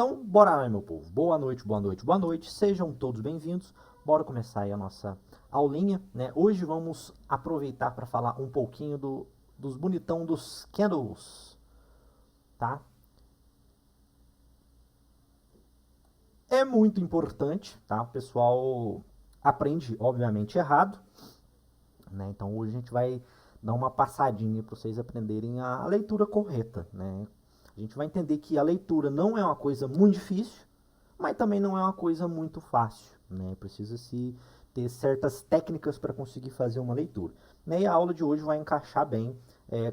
Então, bora lá, meu povo. Boa noite, boa noite, boa noite. Sejam todos bem-vindos. Bora começar aí a nossa aulinha, né? Hoje vamos aproveitar para falar um pouquinho dos bonitão dos candles, tá? É muito importante, tá? O pessoal aprende, obviamente, errado, né? Então hoje a gente vai dar uma passadinha para vocês aprenderem a leitura correta, né? A gente vai entender que a leitura não é uma coisa muito difícil, mas também não é uma coisa muito fácil, né? Precisa se ter certas técnicas para conseguir fazer uma leitura, né? E a aula de hoje vai encaixar bem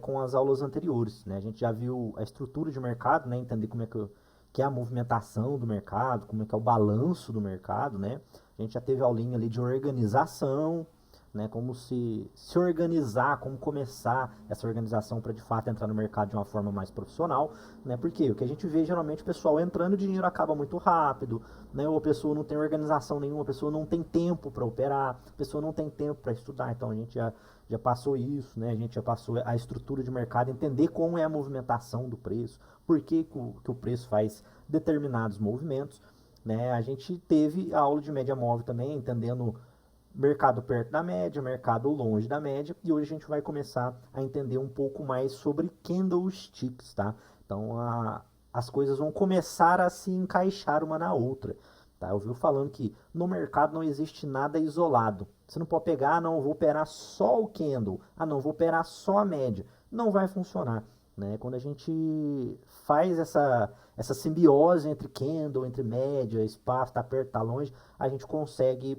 com as aulas anteriores, né? A gente já viu a estrutura de mercado, né? Entender como é que é a movimentação do mercado, como é que é o balanço do mercado, né? A gente já teve aulinha ali de organização, né, como se organizar, como começar essa organização para de fato entrar no mercado de uma forma mais profissional, né? Porque o que a gente vê geralmente o pessoal entrando, o dinheiro acaba muito rápido, né? Ou a pessoa não tem organização nenhuma, a pessoa não tem tempo para operar, a pessoa não tem tempo para estudar. Então a gente já passou isso, né? A gente já passou a estrutura de mercado, entender como é a movimentação do preço, por que o preço faz determinados movimentos, né? A gente teve a aula de média móvel também, entendendo mercado perto da média, mercado longe da média, e hoje a gente vai começar a entender um pouco mais sobre candlesticks, tá? Então as coisas vão começar a se encaixar uma na outra, tá? Eu vi falando que no mercado não existe nada isolado. Você não pode pegar, não, vou operar só o candle, não, vou operar só a média. Não vai funcionar, né? Quando a gente faz essa simbiose entre candle, entre média, espaço, tá perto, tá longe, a gente consegue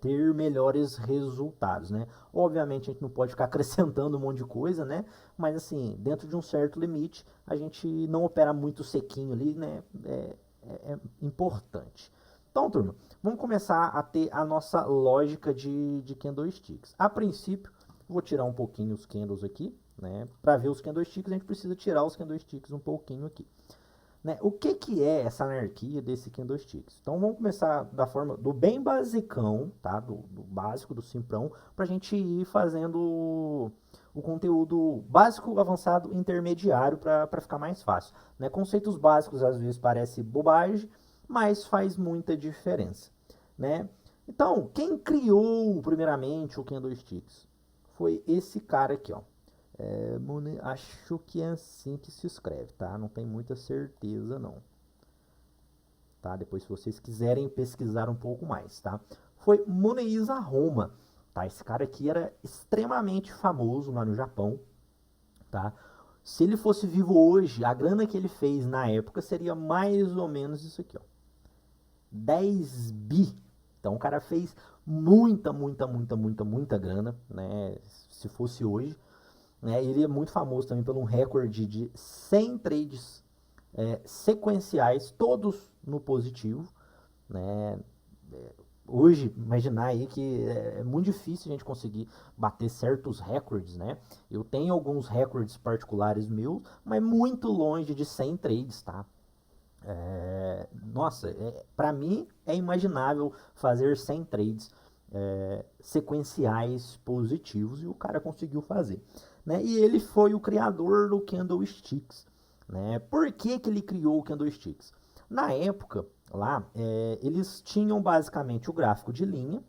ter melhores resultados, né? Obviamente a gente não pode ficar acrescentando um monte de coisa, né? Mas assim, dentro de um certo limite, a gente não opera muito sequinho ali, né? É importante. Então, turma, vamos começar a ter a nossa lógica de candlesticks. A princípio, vou tirar um pouquinho os candles aqui, né? Para ver os candlesticks, a gente precisa tirar os candlesticks um pouquinho aqui. Né? O que é essa anarquia desse candlesticks? Então vamos começar da forma do bem basicão, tá? Do básico, do simprão, para a gente ir fazendo o conteúdo básico, avançado, intermediário para ficar mais fácil. Né? Conceitos básicos às vezes parece bobagem, mas faz muita diferença. Né? Então, quem criou primeiramente o candlesticks? Foi esse cara aqui, ó. Acho que é assim que se escreve, tá? Não tem muita certeza, não. Tá? Depois, se vocês quiserem pesquisar um pouco mais, tá? Foi Muneiza Roma, tá? Esse cara aqui era extremamente famoso lá no Japão, tá? Se ele fosse vivo hoje, a grana que ele fez na época seria mais ou menos isso aqui, ó. 10 bi. Então, o cara fez muita grana, né? Se fosse hoje. Né? Ele é muito famoso também pelo um recorde de 100 trades sequenciais, todos no positivo. Né? Hoje, imaginar aí que é muito difícil a gente conseguir bater certos recordes, né? Eu tenho alguns recordes particulares meus, mas muito longe de 100 trades, tá? Nossa, para mim é imaginável fazer 100 trades sequenciais positivos e o cara conseguiu fazer. Né? E ele foi o criador do Candlesticks. Né? Por que ele criou o Candlesticks? Na época, lá, eles tinham basicamente o gráfico de linha,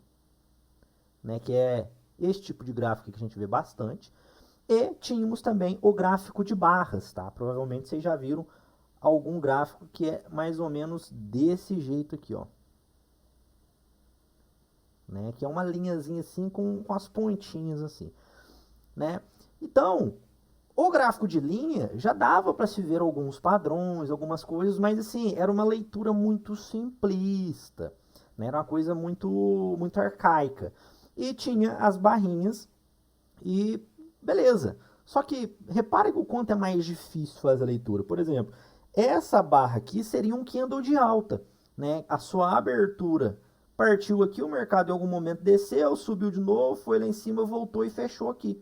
né, que é esse tipo de gráfico que a gente vê bastante, e tínhamos também o gráfico de barras, tá? Provavelmente vocês já viram algum gráfico que é mais ou menos desse jeito aqui, ó. Né? Que é uma linhazinha assim com as pontinhas assim, né? Então, o gráfico de linha já dava para se ver alguns padrões, algumas coisas, mas assim, era uma leitura muito simplista, né? Era uma coisa muito arcaica. E tinha as barrinhas e beleza. Só que repare o quanto é mais difícil fazer a leitura. Por exemplo, essa barra aqui seria um candle de alta, né? A sua abertura partiu aqui, o mercado em algum momento desceu, subiu de novo, foi lá em cima, voltou e fechou aqui.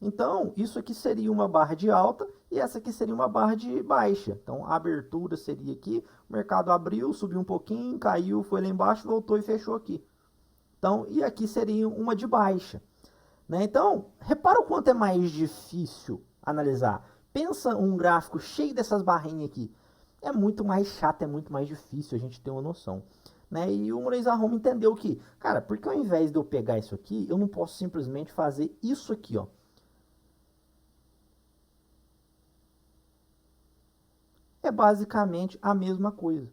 Então, isso aqui seria uma barra de alta e essa aqui seria uma barra de baixa. Então, a abertura seria aqui, o mercado abriu, subiu um pouquinho, caiu, foi lá embaixo, voltou e fechou aqui. Então, e aqui seria uma de baixa. Né? Então, repara o quanto é mais difícil analisar. Pensa um gráfico cheio dessas barrinhas aqui. é muito mais chato, é muito mais difícil a gente ter uma noção. Né? E o Murray Home entendeu que, cara, porque ao invés de eu pegar isso aqui, eu não posso simplesmente fazer isso aqui, ó. É basicamente a mesma coisa.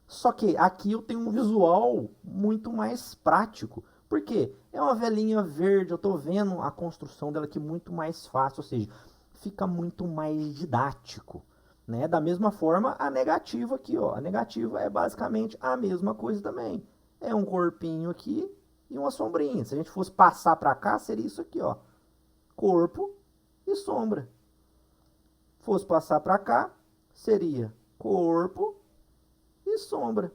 Só que aqui eu tenho um visual muito mais prático. Por quê? É uma velhinha verde, eu estou vendo a construção dela aqui muito mais fácil, ou seja, fica muito mais didático. Né? Da mesma forma, a negativa aqui, ó. A negativa é basicamente a mesma coisa também. É um corpinho aqui e uma sombrinha. Se a gente fosse passar para cá, seria isso aqui, ó. Corpo e sombra. Fosse passar para cá, seria corpo e sombra.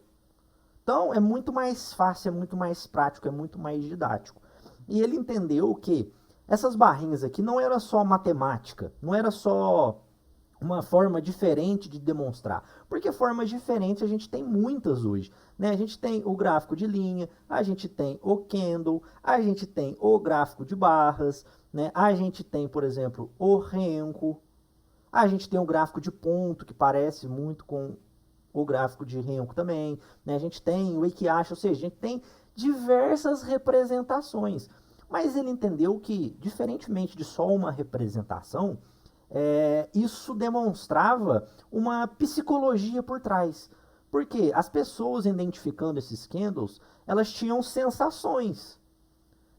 Então é muito mais fácil, é muito mais prático, é muito mais didático. E ele entendeu que essas barrinhas aqui não era só matemática, não era só uma forma diferente de demonstrar, porque formas diferentes a gente tem muitas hoje. Né? A gente tem o gráfico de linha, a gente tem o Candle, a gente tem o gráfico de barras, né? A gente tem, por exemplo, o renco, a gente tem um gráfico de ponto que parece muito com o gráfico de renco também, né? A gente tem o Equiache, ou seja, a gente tem diversas representações. Mas ele entendeu que, diferentemente de só uma representação, isso demonstrava uma psicologia por trás. Porque as pessoas identificando esses candles, elas tinham sensações.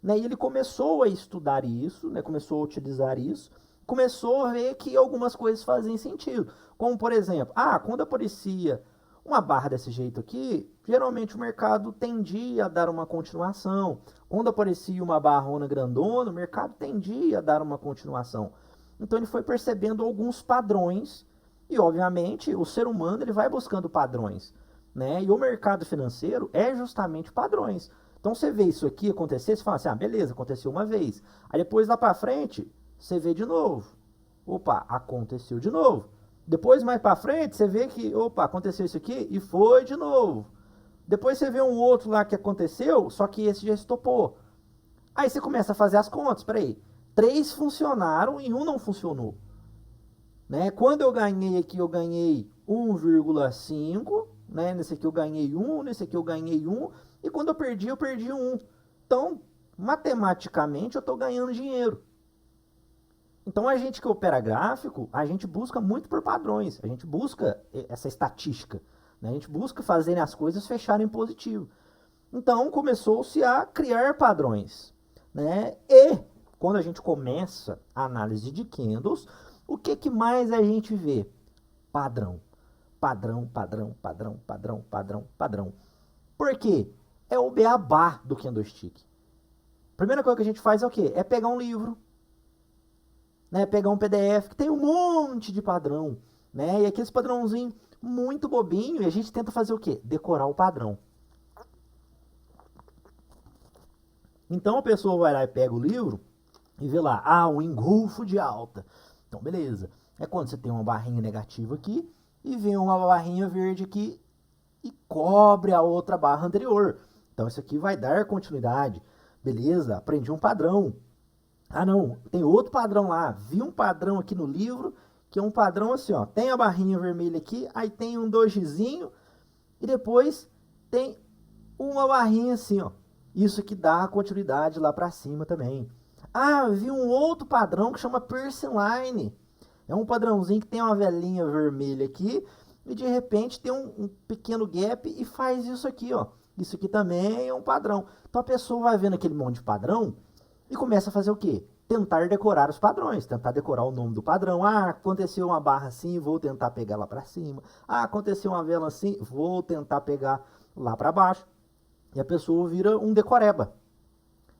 Né? E ele começou a estudar isso, né? Começou a utilizar isso, começou a ver que algumas coisas fazem sentido. Como, por exemplo, quando aparecia uma barra desse jeito aqui, geralmente o mercado tendia a dar uma continuação. Quando aparecia uma barrona grandona, o mercado tendia a dar uma continuação. Então ele foi percebendo alguns padrões e, obviamente, o ser humano ele vai buscando padrões. Né? E o mercado financeiro é justamente padrões. Então você vê isso aqui acontecer, você fala assim, beleza, aconteceu uma vez. Aí depois lá para frente, você vê de novo. Opa, aconteceu de novo. Depois mais para frente, você vê que, opa, aconteceu isso aqui e foi de novo. Depois você vê um outro lá que aconteceu, só que esse já estopou. Aí você começa a fazer as contas, peraí. 3 funcionaram e um não funcionou. Né? Quando eu ganhei aqui, eu ganhei 1,5. Né? Nesse aqui eu ganhei 1, nesse aqui eu ganhei 1. E quando eu perdi 1. Então, matematicamente, eu estou ganhando dinheiro. Então, a gente que opera gráfico, a gente busca muito por padrões. A gente busca essa estatística. Né? A gente busca fazer as coisas fecharem positivo. Então, começou-se a criar padrões. Né? E, quando a gente começa a análise de candles, o que mais a gente vê? Padrão. Padrão, padrão, padrão, padrão, padrão, padrão. Por quê? É o beabá do candlestick. Primeira coisa que a gente faz é o quê? É pegar um livro, né? Pegar um PDF que tem um monte de padrão, né? E aqueles padrãozinho muito bobinho, e a gente tenta fazer o quê? Decorar o padrão. Então a pessoa vai lá e pega o livro e vê lá, um engolfo de alta. Então beleza. É quando você tem uma barrinha negativa aqui e vem uma barrinha verde aqui e cobre a outra barra anterior. Então isso aqui vai dar continuidade. Beleza, aprendi um padrão. Não, tem outro padrão lá. Vi um padrão aqui no livro, que é um padrão assim, ó. Tem a barrinha vermelha aqui, aí tem um dojizinho e depois tem uma barrinha assim, ó. Isso que dá continuidade lá para cima também. Vi um outro padrão que chama Piercing Line. É um padrãozinho que tem uma velinha vermelha aqui e de repente tem um pequeno gap e faz isso aqui, ó. Isso aqui também é um padrão. Então a pessoa vai vendo aquele monte de padrão e começa a fazer o quê? Tentar decorar os padrões, tentar decorar o nome do padrão. Aconteceu uma barra assim, vou tentar pegar lá para cima. Aconteceu uma vela assim, vou tentar pegar lá para baixo. E a pessoa vira um decoreba.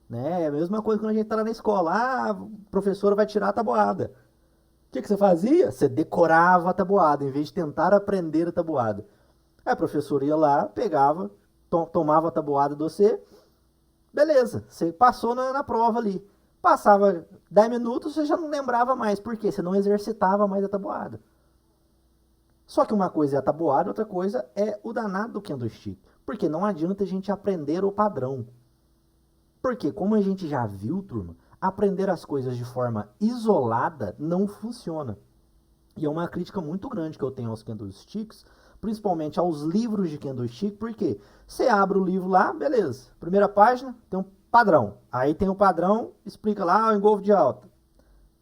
Né? É a mesma coisa quando a gente tá lá na escola. A professora vai tirar a tabuada. O que você fazia? Você decorava a tabuada, em vez de tentar aprender a tabuada. Aí a professora ia lá, pegava, tomava a tabuada de você, beleza, você passou na prova ali. Passava 10 minutos, você já não lembrava mais. Por quê? Você não exercitava mais a tabuada. Só que uma coisa é a tabuada, outra coisa é o danado do candlestick. Porque não adianta a gente aprender o padrão. Porque, como a gente já viu, turma, aprender as coisas de forma isolada não funciona. E é uma crítica muito grande que eu tenho aos candlesticks, principalmente aos livros de candlestick, porque você abre o livro lá, beleza. Primeira página, tem um padrão. Aí tem o padrão, explica lá o engolfo de alta.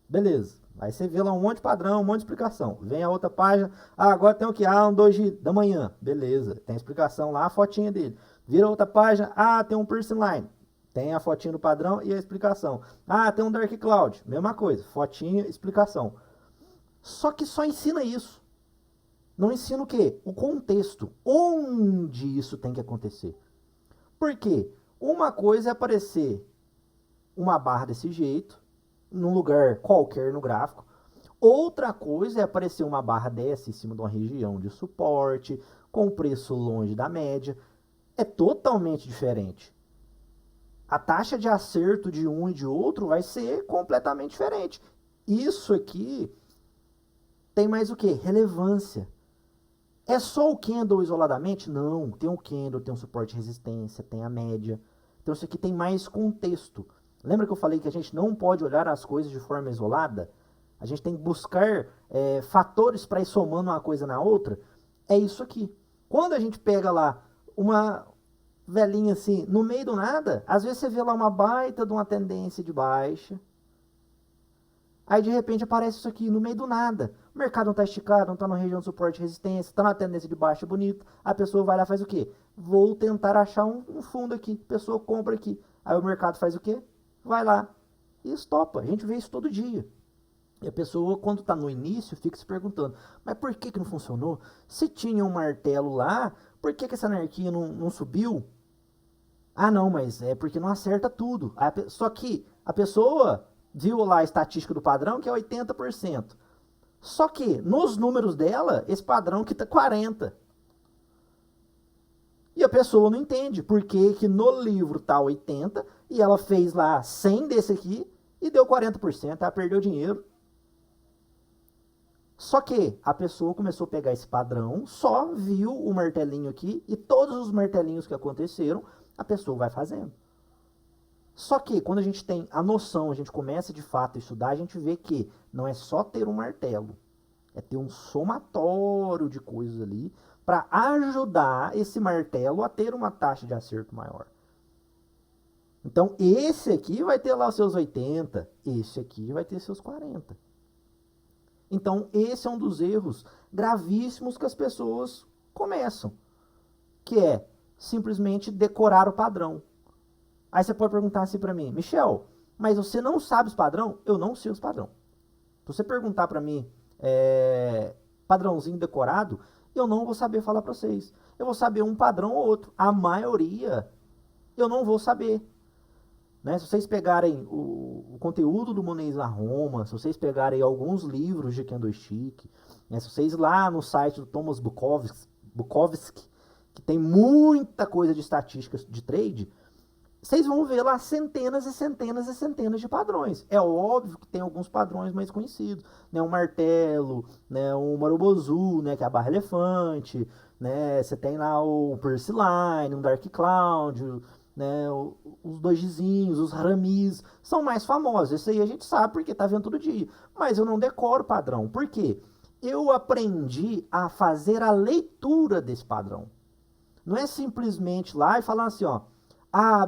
Beleza. Aí você vê lá um monte de padrão, um monte de explicação. Vem a outra página, agora tem o que? Um 2 da manhã. Beleza. Tem a explicação lá, a fotinha dele. Vira outra página, tem um piercing line. Tem a fotinha do padrão e a explicação. Tem um dark cloud. Mesma coisa, fotinha, explicação. Só que só ensina isso. Não ensina o quê? O contexto. Onde isso tem que acontecer. Por quê? Uma coisa é aparecer uma barra desse jeito, num lugar qualquer no gráfico. Outra coisa é aparecer uma barra dessa em cima de uma região de suporte, com preço longe da média. É totalmente diferente. A taxa de acerto de um e de outro vai ser completamente diferente. Isso aqui tem mais o que? Relevância. É só o candle isoladamente? Não. Tem o candle, tem um suporte de resistência, tem a média. Então isso aqui tem mais contexto. Lembra que eu falei que a gente não pode olhar as coisas de forma isolada? A gente tem que buscar fatores para ir somando uma coisa na outra. É isso aqui. Quando a gente pega lá uma velhinha assim, no meio do nada, às vezes você vê lá uma baita de uma tendência de baixa. Aí de repente aparece isso aqui no meio do nada. O mercado não está esticado, não está na região de suporte e resistência, está na tendência de baixa bonita. A pessoa vai lá e faz o quê? Vou tentar achar um fundo aqui. A pessoa compra aqui. Aí o mercado faz o quê? Vai lá e estopa. A gente vê isso todo dia. E a pessoa, quando está no início, fica se perguntando, mas por que não funcionou? Se tinha um martelo lá, por que essa anarquia não subiu? Não, mas é porque não acerta tudo. Só que a pessoa viu lá a estatística do padrão, que é 80%. Só que nos números dela, esse padrão que tá 40%. E a pessoa não entende por que no livro tá 80% e ela fez lá 100 desse aqui e deu 40%, ela perdeu dinheiro. Só que a pessoa começou a pegar esse padrão, só viu o martelinho aqui e todos os martelinhos que aconteceram, a pessoa vai fazendo. Só que quando a gente tem a noção, a gente começa de fato a estudar, a gente vê que não é só ter um martelo, é ter um somatório de coisas ali para ajudar esse martelo a ter uma taxa de acerto maior. Então esse aqui vai ter lá os seus 80, esse aqui vai ter seus 40. Então esse é um dos erros gravíssimos que as pessoas começam, que é simplesmente decorar o padrão. Aí você pode perguntar assim para mim, Michel, mas você não sabe os padrão? Eu não sei os padrão. Se você perguntar para mim padrãozinho decorado, eu não vou saber falar para vocês. Eu vou saber um padrão ou outro. A maioria eu não vou saber. Né? Se vocês pegarem o conteúdo do Monês na Roma, se vocês pegarem alguns livros de candlestick, né? Se vocês lá no site do Thomas Bukowski, que tem muita coisa de estatísticas de trade, vocês vão ver lá centenas e centenas e centenas de padrões. É óbvio que tem alguns padrões mais conhecidos, né? Um martelo, né? Um marubozu, né? Que é a barra elefante, né? Você tem lá o Pierce Line, um Dark Cloud, né? Os dojizinhos, os ramis, são mais famosos. Esse aí a gente sabe porque tá vendo todo dia. Mas eu não decoro o padrão. Por quê? Eu aprendi a fazer a leitura desse padrão. Não é simplesmente lá e falar assim, ó,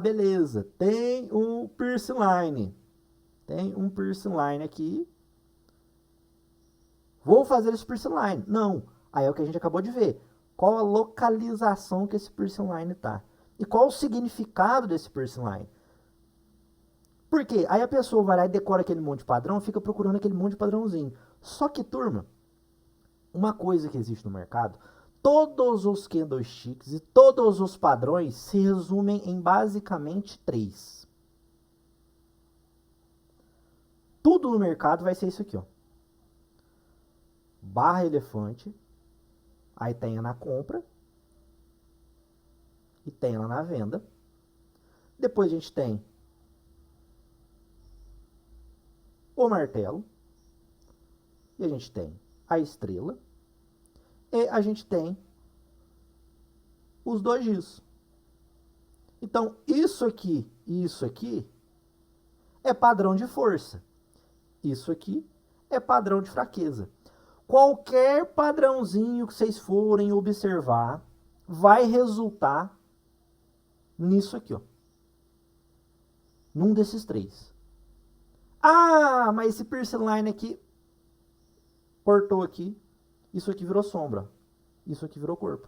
beleza, tem um piercing line. Tem um piercing line aqui. Vou fazer esse piercing line. Não. Aí é o que a gente acabou de ver. Qual a localização que esse piercing line tá? E qual o significado desse piercing line? Por quê? Aí a pessoa vai lá e decora aquele monte de padrão, fica procurando aquele monte de padrãozinho. Só que, turma, uma coisa que existe no mercado, todos os candlesticks e todos os padrões se resumem em basicamente 3. Tudo no mercado vai ser isso aqui, ó. Barra elefante, aí tem na compra e tem lá na venda. Depois a gente tem o martelo e a gente tem a estrela e a gente tem os dojis. Então, isso aqui e isso aqui é padrão de força. Isso aqui é padrão de fraqueza. Qualquer padrãozinho que vocês forem observar vai resultar nisso aqui, ó. Num desses três. Ah, mas esse piercing line aqui cortou aqui. Isso aqui virou sombra. Isso aqui virou corpo.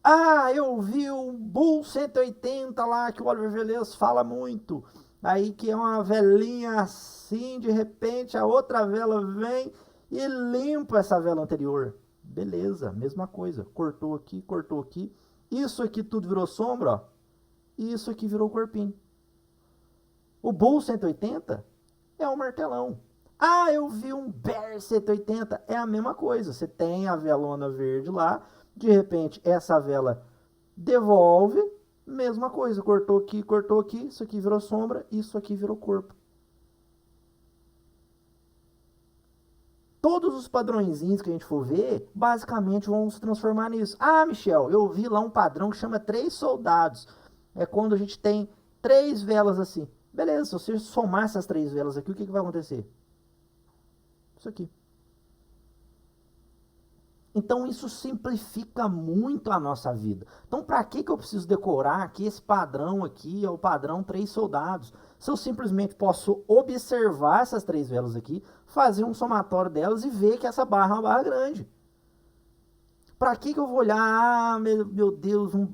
Ah, eu vi o Bull 180 lá que o Oliver Velez fala muito. Aí que é uma velinha assim, de repente a outra vela vem e limpa essa vela anterior. Beleza, mesma coisa. Cortou aqui, cortou aqui. Isso aqui tudo virou sombra, ó. E isso aqui virou corpinho. O Bull 180 é um martelão. Ah, eu vi um Bear 180. É a mesma coisa. Você tem a velona verde lá. De repente, essa vela devolve. Mesma coisa. Cortou aqui. Isso aqui virou sombra. Isso aqui virou corpo. Todos os padrõezinhos que a gente for ver, basicamente vão se transformar nisso. Ah, Michel, eu vi lá um padrão que chama 3 soldados. É quando a gente tem 3 velas assim. Beleza, se você somar essas 3 velas aqui, o que vai acontecer? Isso aqui. Então isso simplifica muito a nossa vida. Então para que eu preciso decorar que esse padrão aqui é o padrão 3 soldados? Se eu simplesmente posso observar essas 3 velas aqui, fazer um somatório delas e ver que essa barra é uma barra grande. Para que eu vou olhar, ah, meu Deus, um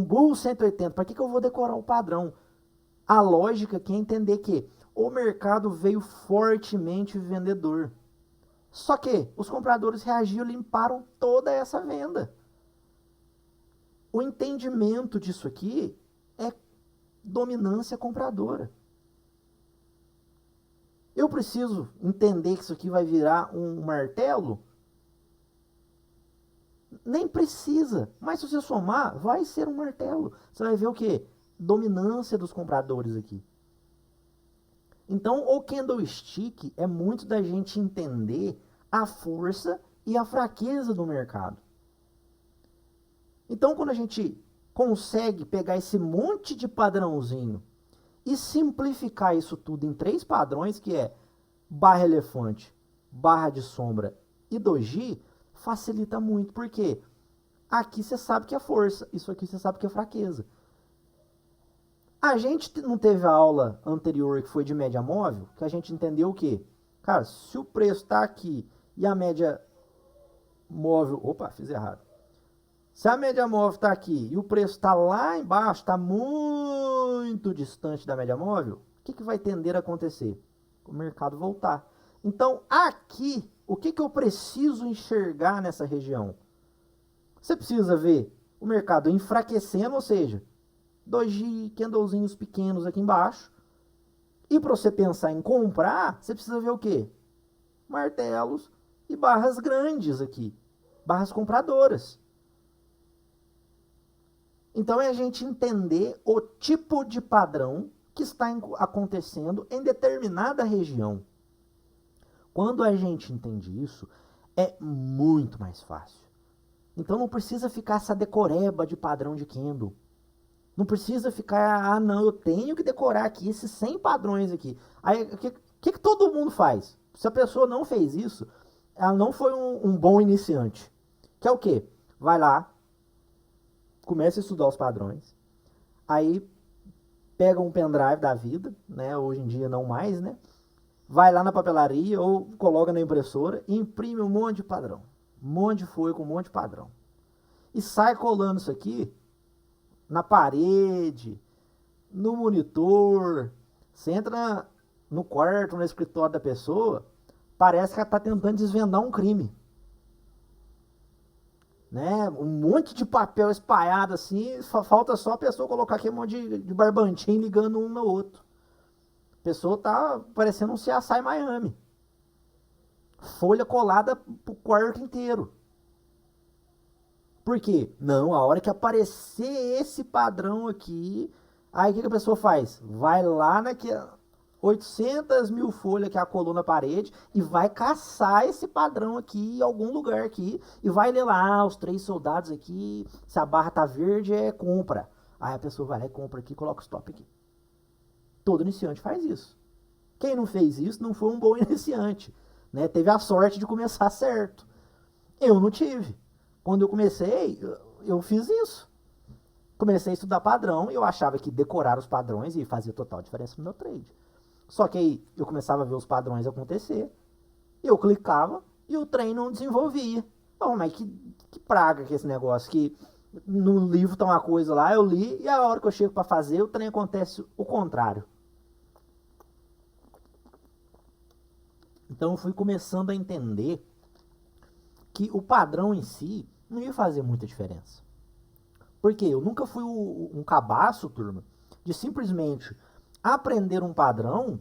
Bull 180, para que eu vou decorar o padrão? A lógica aqui é entender que o mercado veio fortemente vendedor. Só que os compradores reagiram e limparam toda essa venda. O entendimento disso aqui é dominância compradora. Eu preciso entender que isso aqui vai virar um martelo? Nem precisa. Mas se você somar, vai ser um martelo. Você vai ver o quê? Dominância dos compradores aqui. Então, o candlestick é muito da gente entender a força e a fraqueza do mercado. Então, quando a gente consegue pegar esse monte de padrãozinho e simplificar isso tudo em 3 padrões, que é barra elefante, barra de sombra e doji, facilita muito. Por quê? Aqui você sabe que é força, isso aqui você sabe que é fraqueza. A gente não teve a aula anterior que foi de média móvel, que a gente entendeu o quê? Cara, se o preço está aqui e a média móvel... Opa, fiz errado. Se a média móvel está aqui e o preço está lá embaixo, está muito distante da média móvel, o que vai tender a acontecer? O mercado voltar. Então, aqui, o que eu preciso enxergar nessa região? Você precisa ver o mercado enfraquecendo, ou seja, doji, candlezinhos pequenos aqui embaixo. E para você pensar em comprar, você precisa ver o quê? Martelos e barras grandes aqui. Barras compradoras. Então é a gente entender o tipo de padrão que está acontecendo em determinada região. Quando a gente entende isso, é muito mais fácil. Então não precisa ficar essa decoreba de padrão de candle. Não precisa ficar, ah não, eu tenho que decorar aqui esses 100 padrões aqui. Aí o que todo mundo faz? Se a pessoa não fez isso, ela não foi um bom iniciante. Que é o quê? Vai lá, começa a estudar os padrões, aí pega um pendrive da vida, né? Hoje em dia não mais, né? Vai lá na papelaria ou coloca na impressora e imprime um monte de padrão. Um monte de folha com um monte de padrão. E sai colando isso aqui na parede, no monitor. Você entra no quarto, no escritório da pessoa, parece que ela está tentando desvendar um crime. Né? Um monte de papel espalhado assim, falta só a pessoa colocar aquele monte de barbantinho ligando um no outro. A pessoa tá parecendo um CSI Miami. Folha colada pro quarto inteiro. Por quê? Não, a hora que aparecer esse padrão aqui, aí o que a pessoa faz? Vai lá naquela 800 mil folhas que é a coluna na parede e vai caçar esse padrão aqui em algum lugar aqui e vai ler lá, os 3 soldados aqui, se a barra tá verde é compra. Aí a pessoa vai lá e compra aqui e coloca o stop aqui. Todo iniciante faz isso. Quem não fez isso não foi um bom iniciante. né? Teve a sorte de começar certo. Eu não tive. Quando eu comecei, eu fiz isso. Comecei a estudar padrão e eu achava que decorar os padrões ia fazer total diferença no meu trade. Só que aí eu começava a ver os padrões acontecer, eu clicava e o trem não desenvolvia. Oh, mas que praga que esse negócio, que no livro tá uma coisa lá, eu li, e a hora que eu chego para fazer, o trem acontece o contrário. Então eu fui começando a entender que o padrão em si não ia fazer muita diferença. Porque eu nunca fui um cabaço, turma, de simplesmente aprender um padrão.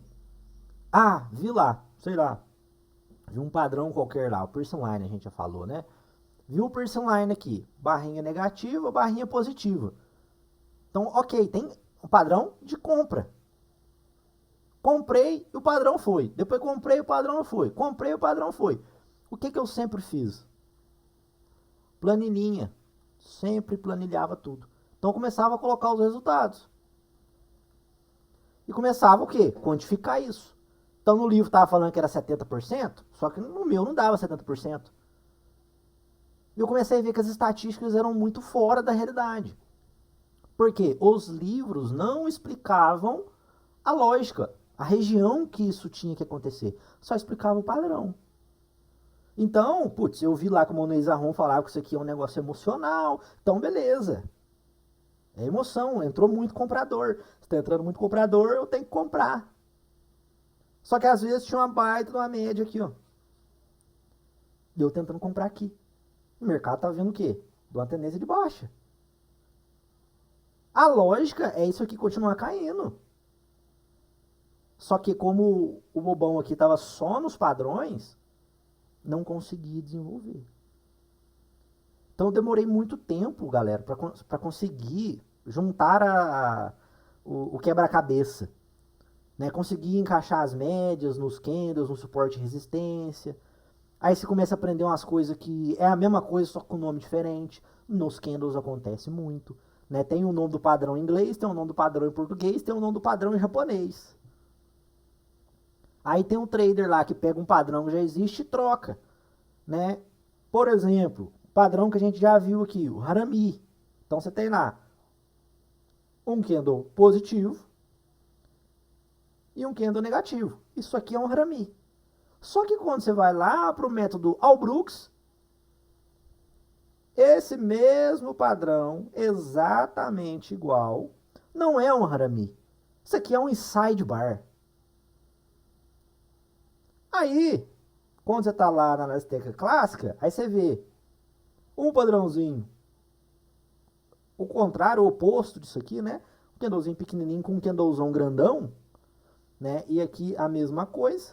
Ah, vi lá, sei lá, vi um padrão qualquer lá, o Pearson Line a gente já falou, né? Viu o Pearson Line aqui, barrinha negativa, barrinha positiva. Então, ok, tem um padrão de compra. Comprei e o padrão foi. Depois comprei e o padrão não foi. Comprei e o padrão foi. O que eu sempre fiz? Planilhinha. Sempre planilhava tudo. Então começava a colocar os resultados. E começava o quê? Quantificar isso. Então no livro estava falando que era 70%, só que no meu não dava 70%. E eu comecei a ver que as estatísticas eram muito fora da realidade. Porque os livros não explicavam a lógica, a região que isso tinha que acontecer. Só explicava o padrão. Então, putz, eu vi lá que o Monez Arron falava que isso aqui é um negócio emocional. Então, beleza. É emoção, entrou muito comprador. Se tá entrando muito comprador, eu tenho que comprar. Só que às vezes tinha uma baita de uma média aqui, ó. E eu tentando comprar aqui. O mercado tá vendo o quê? De uma tendência de baixa. A lógica é isso aqui continuar caindo. Só que como o bobão aqui tava só nos padrões, não consegui desenvolver. Então eu demorei muito tempo, galera, para conseguir juntar o quebra-cabeça. Né? Conseguir encaixar as médias nos candles, no suporte e resistência. Aí você começa a aprender umas coisas que é a mesma coisa, só com nome diferente. Nos candles acontece muito. Né? Tem o nome do padrão em inglês, tem o nome do padrão em português, tem o nome do padrão em japonês. Aí tem um trader lá que pega um padrão que já existe e troca. Né? Por exemplo, padrão que a gente já viu aqui, o Harami. Então você tem lá um candle positivo e um candle negativo. Isso aqui é um Harami. Só que quando você vai lá para o método Allbrooks, esse mesmo padrão, exatamente igual, não é um Harami. Isso aqui é um inside bar. Aí, quando você está lá na Azteca clássica, aí você vê um padrãozinho, o contrário, o oposto disso aqui, né? Um candlezinho pequenininho com um candlezão grandão, né? E aqui a mesma coisa.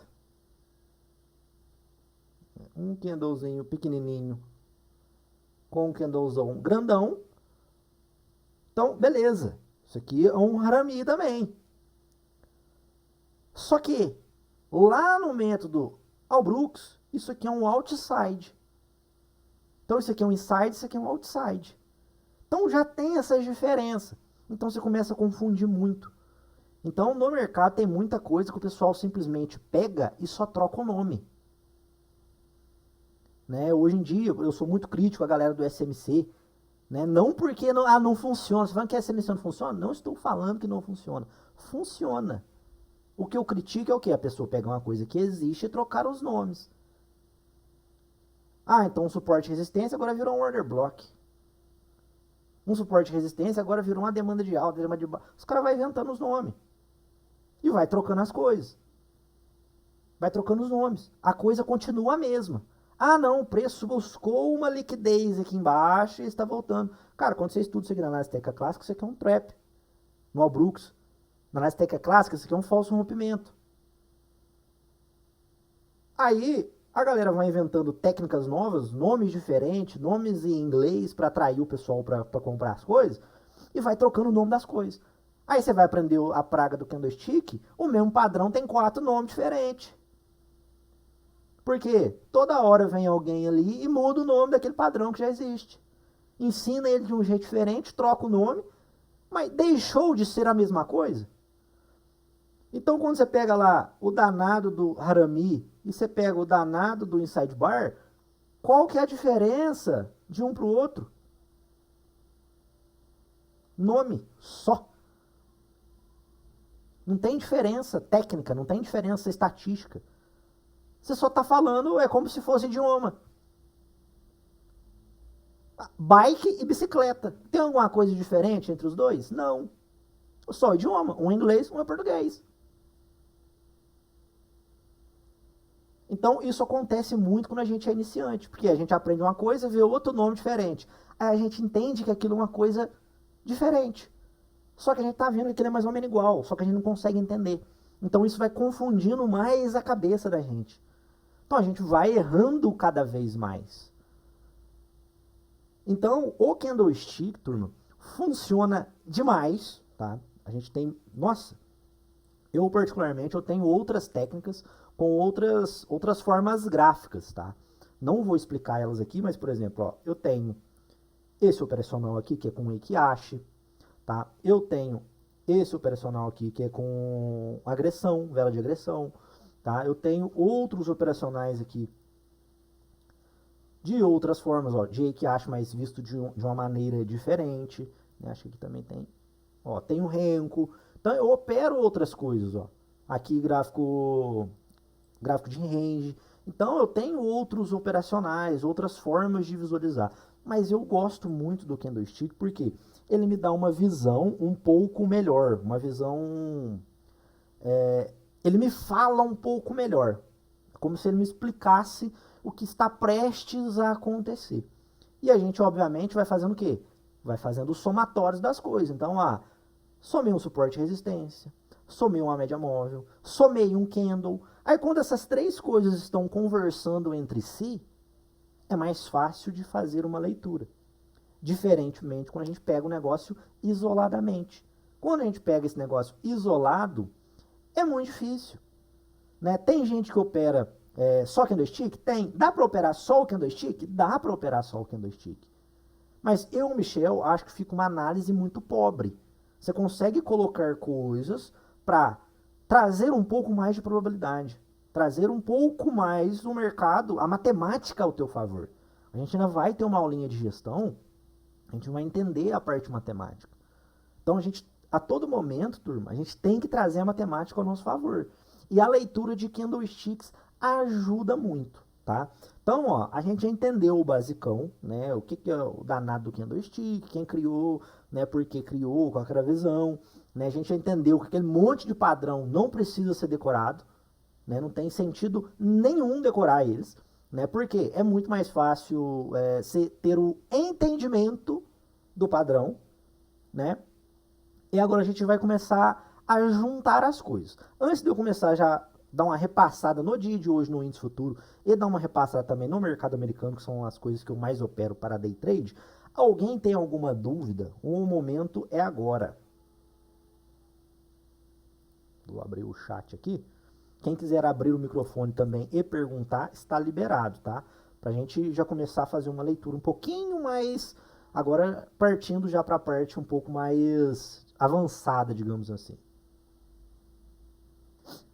Um candlezinho pequenininho com um candlezão grandão. Então, beleza. Isso aqui é um Harami também. Só que lá no método Allbrooks, isso aqui é um outside. Então isso aqui é um inside, isso aqui é um outside. Então já tem essa diferença. Então você começa a confundir muito. Então no mercado tem muita coisa que o pessoal simplesmente pega e só troca o nome. Né? Hoje em dia eu sou muito crítico à galera do SMC. Né? Não porque não funciona. Você fala que a SMC não funciona? Não estou falando que não funciona. Funciona. O que eu critico é o que? A pessoa pega uma coisa que existe e trocar os nomes. Ah, então um suporte de resistência agora virou um order block. Um suporte de resistência agora virou uma demanda de alta, demanda de baixa. Os caras vão inventando os nomes. E vai trocando as coisas. Vai trocando os nomes. A coisa continua a mesma. Ah, não, o preço buscou uma liquidez aqui embaixo e está voltando. Cara, quando você estuda isso aqui na análise técnica clássica, isso aqui é um trap. No Allbrooks. Na análise técnica clássica, isso aqui é um falso rompimento. Aí, a galera vai inventando técnicas novas, nomes diferentes, nomes em inglês para atrair o pessoal para comprar as coisas, e vai trocando o nome das coisas. Aí você vai aprender a praga do candlestick, o mesmo padrão tem 4 nomes diferentes. Porque toda hora vem alguém ali e muda o nome daquele padrão que já existe. Ensina ele de um jeito diferente, troca o nome, mas deixou de ser a mesma coisa. Então quando você pega lá o danado do Harami e você pega o danado do inside bar, qual que é a diferença de um para o outro? Nome, só. Não tem diferença técnica, não tem diferença estatística. Você só está falando, é como se fosse idioma. Bike e bicicleta. Tem alguma coisa diferente entre os dois? Não. Só idioma. Um é inglês, um é português. Então, isso acontece muito quando a gente é iniciante, porque a gente aprende uma coisa, vê outro nome diferente. Aí a gente entende que aquilo é uma coisa diferente. Só que a gente tá vendo que aquilo é mais ou menos igual, só que a gente não consegue entender. Então, isso vai confundindo mais a cabeça da gente. Então, a gente vai errando cada vez mais. Então, o candlestick, turma, funciona demais, tá? A gente tem, nossa, eu particularmente, eu tenho outras técnicas com outras formas gráficas, tá? Não vou explicar elas aqui, mas, por exemplo, ó, eu tenho esse operacional aqui, que é com Ekiashi, tá? Eu tenho esse operacional aqui, que é com agressão, vela de agressão, tá? Eu tenho outros operacionais aqui de outras formas, ó, de Ekiashi, mas visto de uma maneira diferente, né? Acho que aqui também tem, ó, tem o Renko. Então eu opero outras coisas, ó. Aqui gráfico de range. Então eu tenho outros operacionais, outras formas de visualizar. Mas eu gosto muito do candlestick porque ele me dá uma visão um pouco melhor, uma visão, ele me fala um pouco melhor, como se ele me explicasse o que está prestes a acontecer. E a gente obviamente vai fazendo o quê? Vai fazendo os somatórios das coisas. Então, somei um suporte e resistência, somei uma média móvel, somei um candle. Aí quando essas três coisas estão conversando entre si, é mais fácil de fazer uma leitura. Diferentemente quando a gente pega o negócio isoladamente. Quando a gente pega esse negócio isolado, é muito difícil. Né? Tem gente que opera só candlestick? Tem. Dá para operar só o candlestick? Dá para operar só o candlestick. Mas eu, Michel, acho que fica uma análise muito pobre. Você consegue colocar coisas para trazer um pouco mais de probabilidade, trazer um pouco mais o mercado, a matemática ao teu favor. A gente ainda vai ter uma aulinha de gestão, a gente vai entender a parte matemática. Então a gente, a todo momento, turma, a gente tem que trazer a matemática ao nosso favor. E a leitura de candlesticks ajuda muito, tá? Então, ó, a gente já entendeu o basicão, né? O que é o danado do candlestick, quem criou, né? Por que criou, qual era a visão, né? A gente já entendeu que aquele monte de padrão não precisa ser decorado, né? Não tem sentido nenhum decorar eles, né? Porque é muito mais fácil ter o entendimento do padrão, né? E agora a gente vai começar a juntar as coisas. Antes de eu começar já dar uma repassada no dia de hoje no índice futuro e dar uma repassada também no mercado americano, que são as coisas que eu mais opero para day trade, alguém tem alguma dúvida? O momento é agora. Vou abrir o chat aqui. Quem quiser abrir o microfone também e perguntar, está liberado, tá? Pra gente já começar a fazer uma leitura um pouquinho mais, agora partindo já para a parte um pouco mais avançada, digamos assim.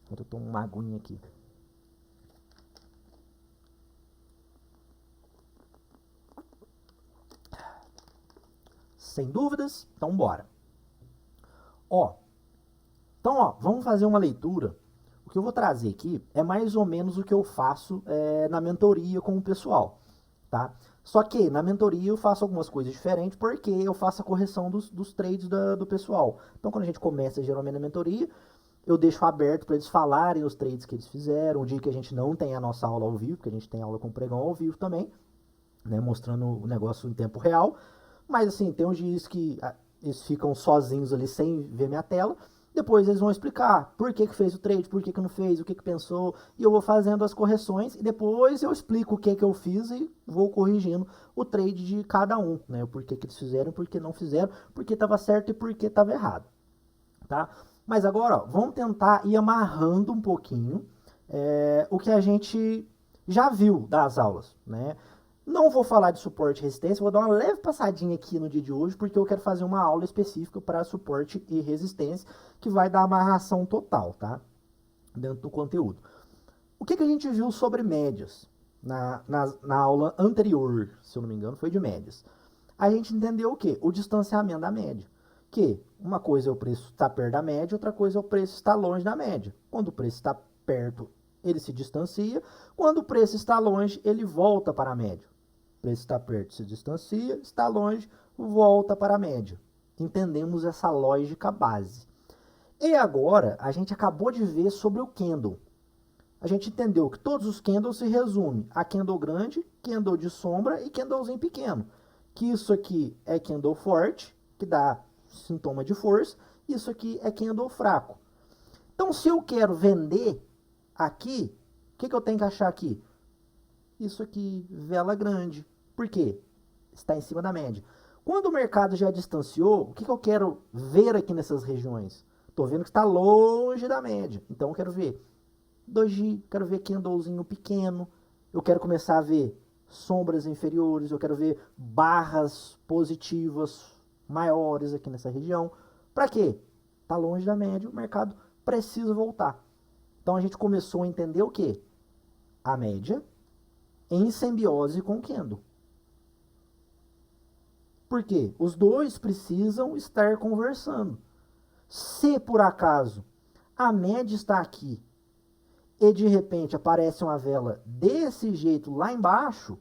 Eu tomo uma aguinha aqui. Sem dúvidas? Então bora. Então, vamos fazer uma leitura. O que eu vou trazer aqui é mais ou menos o que eu faço na mentoria com o pessoal, tá? Só que na mentoria eu faço algumas coisas diferentes porque eu faço a correção dos trades do pessoal. Então, quando a gente começa geralmente na mentoria, eu deixo aberto para eles falarem os trades que eles fizeram, o dia que a gente não tem a nossa aula ao vivo, porque a gente tem aula com o pregão ao vivo também, né, mostrando o negócio em tempo real. Mas assim, tem uns dias que eles ficam sozinhos ali sem ver minha tela. Depois eles vão explicar por que fez o trade, por que não fez, o que pensou. E eu vou fazendo as correções e depois eu explico o que eu fiz e vou corrigindo o trade de cada um. Né? O porquê que eles fizeram, por que não fizeram, por que estava certo e por que estava errado. Tá? Mas agora, vamos tentar ir amarrando um pouquinho o que a gente já viu das aulas, né? Não vou falar de suporte e resistência, vou dar uma leve passadinha aqui no dia de hoje, porque eu quero fazer uma aula específica para suporte e resistência, que vai dar amarração total, tá? Dentro do conteúdo. O que a gente viu sobre médias? Na aula anterior, se eu não me engano, foi de médias. A gente entendeu o quê? O distanciamento da média. Que uma coisa é o preço estar perto da média, outra coisa é o preço estar longe da média. Quando o preço está perto, ele se distancia. Quando o preço está longe, ele volta para a média. O preço está perto, se distancia. Está longe, volta para a média. Entendemos essa lógica base. E agora, a gente acabou de ver sobre o candle. A gente entendeu que todos os candles se resumem a candle grande, candle de sombra e candlezinho pequeno. Que isso aqui é candle forte, que dá sintoma de força. Isso aqui é candle fraco. Então, se eu quero vender aqui, o que eu tenho que achar aqui? Isso aqui, vela grande. Por quê? Está em cima da média. Quando o mercado já distanciou, o que eu quero ver aqui nessas regiões? Estou vendo que está longe da média. Então, eu quero ver doji, quero ver candlezinho pequeno. Eu quero começar a ver sombras inferiores. Eu quero ver barras positivas maiores aqui nessa região. Para quê? Está longe da média, o mercado precisa voltar. Então, a gente começou a entender o quê? A média em simbiose com o candle. Por quê? Os dois precisam estar conversando. Se por acaso a média está aqui e de repente aparece uma vela desse jeito lá embaixo,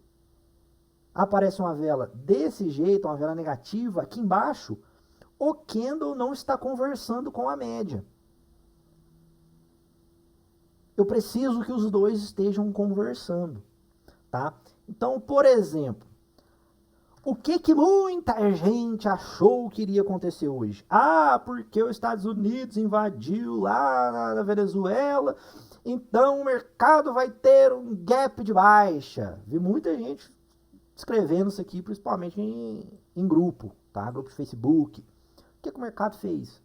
aparece uma vela desse jeito, uma vela negativa aqui embaixo, o candle não está conversando com a média. Eu preciso que os dois estejam conversando, tá? Então, por exemplo, o que muita gente achou que iria acontecer hoje? Ah, porque os Estados Unidos invadiu lá na Venezuela, então o mercado vai ter um gap de baixa. Vi muita gente escrevendo isso aqui, principalmente em grupo, tá? Grupo de Facebook. O que o mercado fez?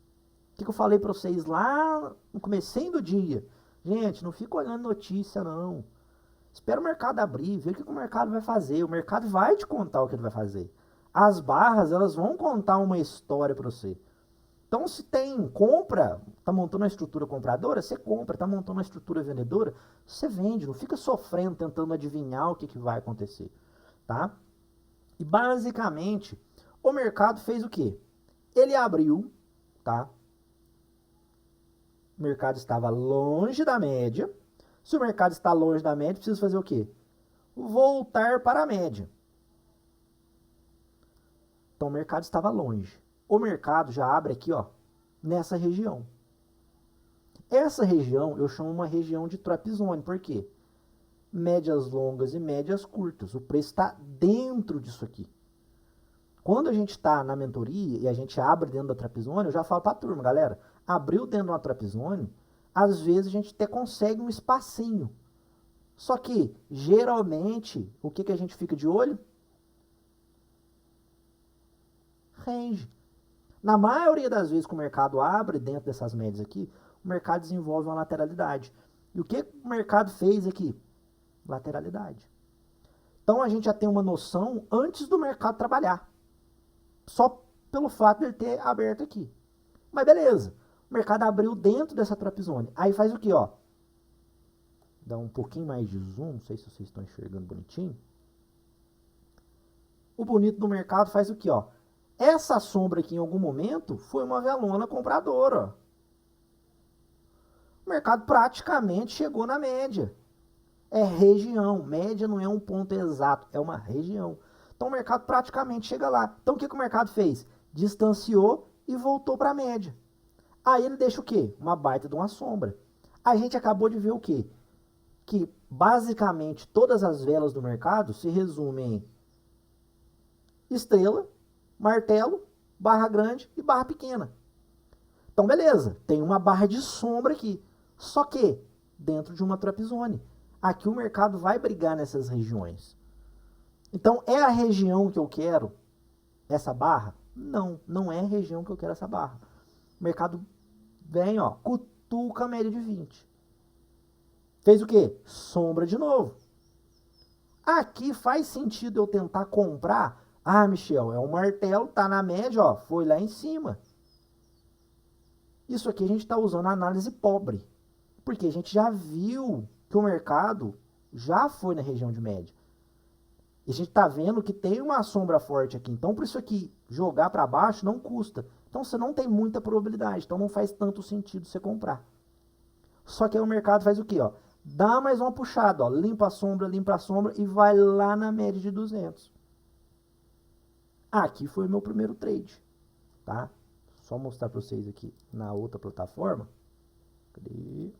O que eu falei para vocês lá no comecinho do dia? Gente, não fica olhando notícia, não. Espera o mercado abrir, vê o que o mercado vai fazer. O mercado vai te contar o que ele vai fazer. As barras, elas vão contar uma história para você. Então, se tem compra, tá montando uma estrutura compradora, você compra. Tá montando uma estrutura vendedora, você vende. Não fica sofrendo, tentando adivinhar o que vai acontecer, tá? E, basicamente, o mercado fez o quê? Ele abriu, tá? O mercado estava longe da média. Se o mercado está longe da média, precisa fazer o quê? Voltar para a média. Então o mercado estava longe. O mercado já abre aqui, ó, nessa região. Essa região eu chamo uma região de trap zone. Por quê? Médias longas e médias curtas. O preço está dentro disso aqui. Quando a gente está na mentoria e a gente abre dentro da trap zone, eu já falo para a turma, galera, abriu dentro de uma trap zone, às vezes a gente até consegue um espacinho. Só que, geralmente, o que a gente fica de olho? Range. Na maioria das vezes que o mercado abre dentro dessas médias aqui, o mercado desenvolve uma lateralidade. E o que o mercado fez aqui? Lateralidade. Então a gente já tem uma noção antes do mercado trabalhar. Só pelo fato de ele ter aberto aqui. Mas beleza. O mercado abriu dentro dessa trap zone. Aí faz o que, ó? Dá um pouquinho mais de zoom, não sei se vocês estão enxergando bonitinho. O bonito do mercado faz o que, ó? Essa sombra aqui em algum momento foi uma velona compradora. O mercado praticamente chegou na média. É região. Média não é um ponto exato, é uma região. Então o mercado praticamente chega lá. Então o que o mercado fez? Distanciou e voltou para a média. Aí ele deixa o quê? Uma baita de uma sombra. A gente acabou de ver o quê? Que basicamente todas as velas do mercado se resumem em estrela, martelo, barra grande e barra pequena. Então beleza, tem uma barra de sombra aqui. Só que dentro de uma trap zone. Aqui o mercado vai brigar nessas regiões. Então é a região que eu quero essa barra? Não, não é a região que eu quero essa barra. O mercado vem, ó, cutuca a média de 20. Fez o quê? Sombra de novo. Aqui faz sentido eu tentar comprar. Ah, Michel, é um martelo, tá na média, ó, foi lá em cima. Isso aqui a gente está usando a análise pobre. Porque a gente já viu que o mercado já foi na região de média. E a gente está vendo que tem uma sombra forte aqui. Então, por isso aqui, jogar para baixo não custa. Então, você não tem muita probabilidade. Então, não faz tanto sentido você comprar. Só que aí o mercado faz o quê? Ó? Dá mais uma puxada. Ó. Limpa a sombra e vai lá na média de 200. Aqui foi o meu primeiro trade. Tá? Só mostrar para vocês aqui na outra plataforma. Cadê?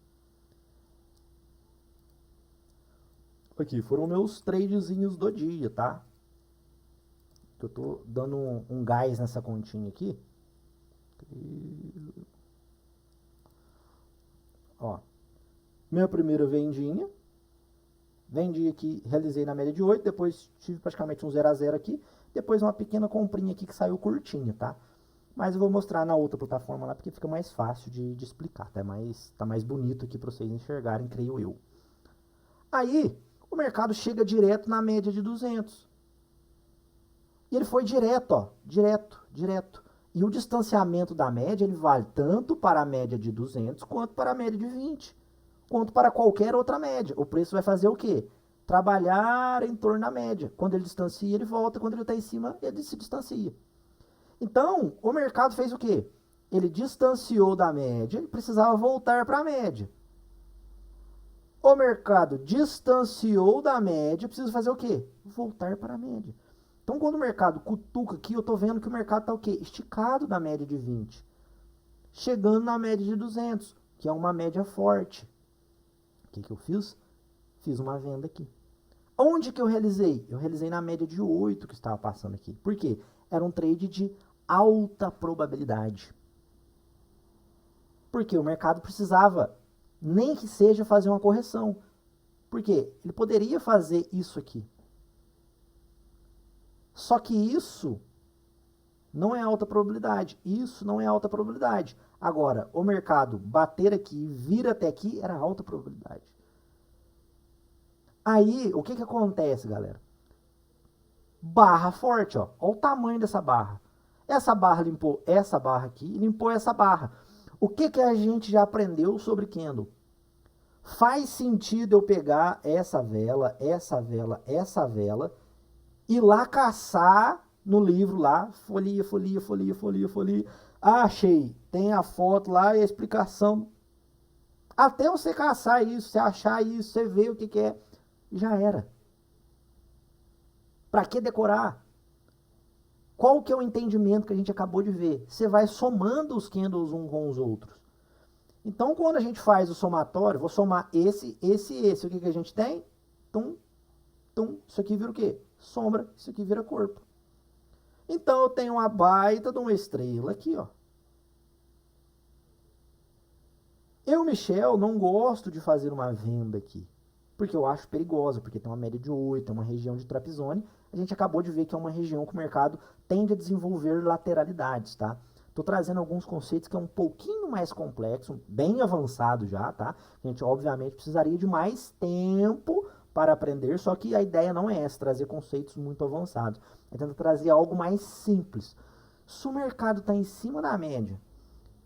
Aqui foram meus tradezinhos do dia, tá? Eu tô dando um gás nessa continha aqui. Ó, minha primeira vendinha. Vendi aqui, realizei na média de 8, depois tive praticamente um 0 a 0 aqui, depois uma pequena comprinha aqui que saiu curtinha, tá? Mas eu vou mostrar na outra plataforma lá, porque fica mais fácil de explicar, tá mais bonito aqui para vocês enxergarem, creio eu. Aí, o mercado chega direto na média de 200. E ele foi direto, ó, direto. E o distanciamento da média, ele vale tanto para a média de 200 quanto para a média de 20. Quanto para qualquer outra média. O preço vai fazer o quê? Trabalhar em torno da média. Quando ele distancia, ele volta. Quando ele está em cima, ele se distancia. Então, o mercado fez o quê? Ele distanciou da média e precisava voltar para a média. O mercado distanciou da média, precisa fazer o quê? Voltar para a média. Então, quando o mercado cutuca aqui, eu estou vendo que o mercado está o quê? Esticado da média de 20. Chegando na média de 200, que é uma média forte. O que eu fiz? Fiz uma venda aqui. Onde que eu realizei? Eu realizei na média de 8 que estava passando aqui. Por quê? Era um trade de alta probabilidade. Porque o mercado precisava, nem que seja, fazer uma correção. Por quê? Ele poderia fazer isso aqui. Só que isso não é alta probabilidade. Isso não é alta probabilidade. Agora, o mercado bater aqui, vir até aqui, era alta probabilidade. Aí, o que acontece, galera? Barra forte, ó. Olha o tamanho dessa barra. Essa barra limpou essa barra aqui, limpou essa barra. O que a gente já aprendeu sobre candle? Faz sentido eu pegar essa vela, e lá caçar no livro lá, folha. Ah, achei, tem a foto lá e a explicação. Até você caçar isso, você achar isso, você ver o que é, já era. Para que decorar? Qual que é o entendimento que a gente acabou de ver? Você vai somando os candles uns com os outros. Então, quando a gente faz o somatório, vou somar esse. O que a gente tem? Tum. Isso aqui vira o quê? Sombra. Isso aqui vira corpo. Então, eu tenho uma baita de uma estrela aqui, ó. Eu, Michel, não gosto de fazer uma venda aqui. Porque eu acho perigosa, porque tem uma média de 8, é uma região de trapzone. A gente acabou de ver que é uma região que o mercado tende a desenvolver lateralidades, tá? Estou trazendo alguns conceitos que é um pouquinho mais complexo, bem avançado já, tá? A gente, obviamente, precisaria de mais tempo para aprender, só que a ideia não é essa, trazer conceitos muito avançados. É tentar trazer algo mais simples. Se o mercado está em cima da média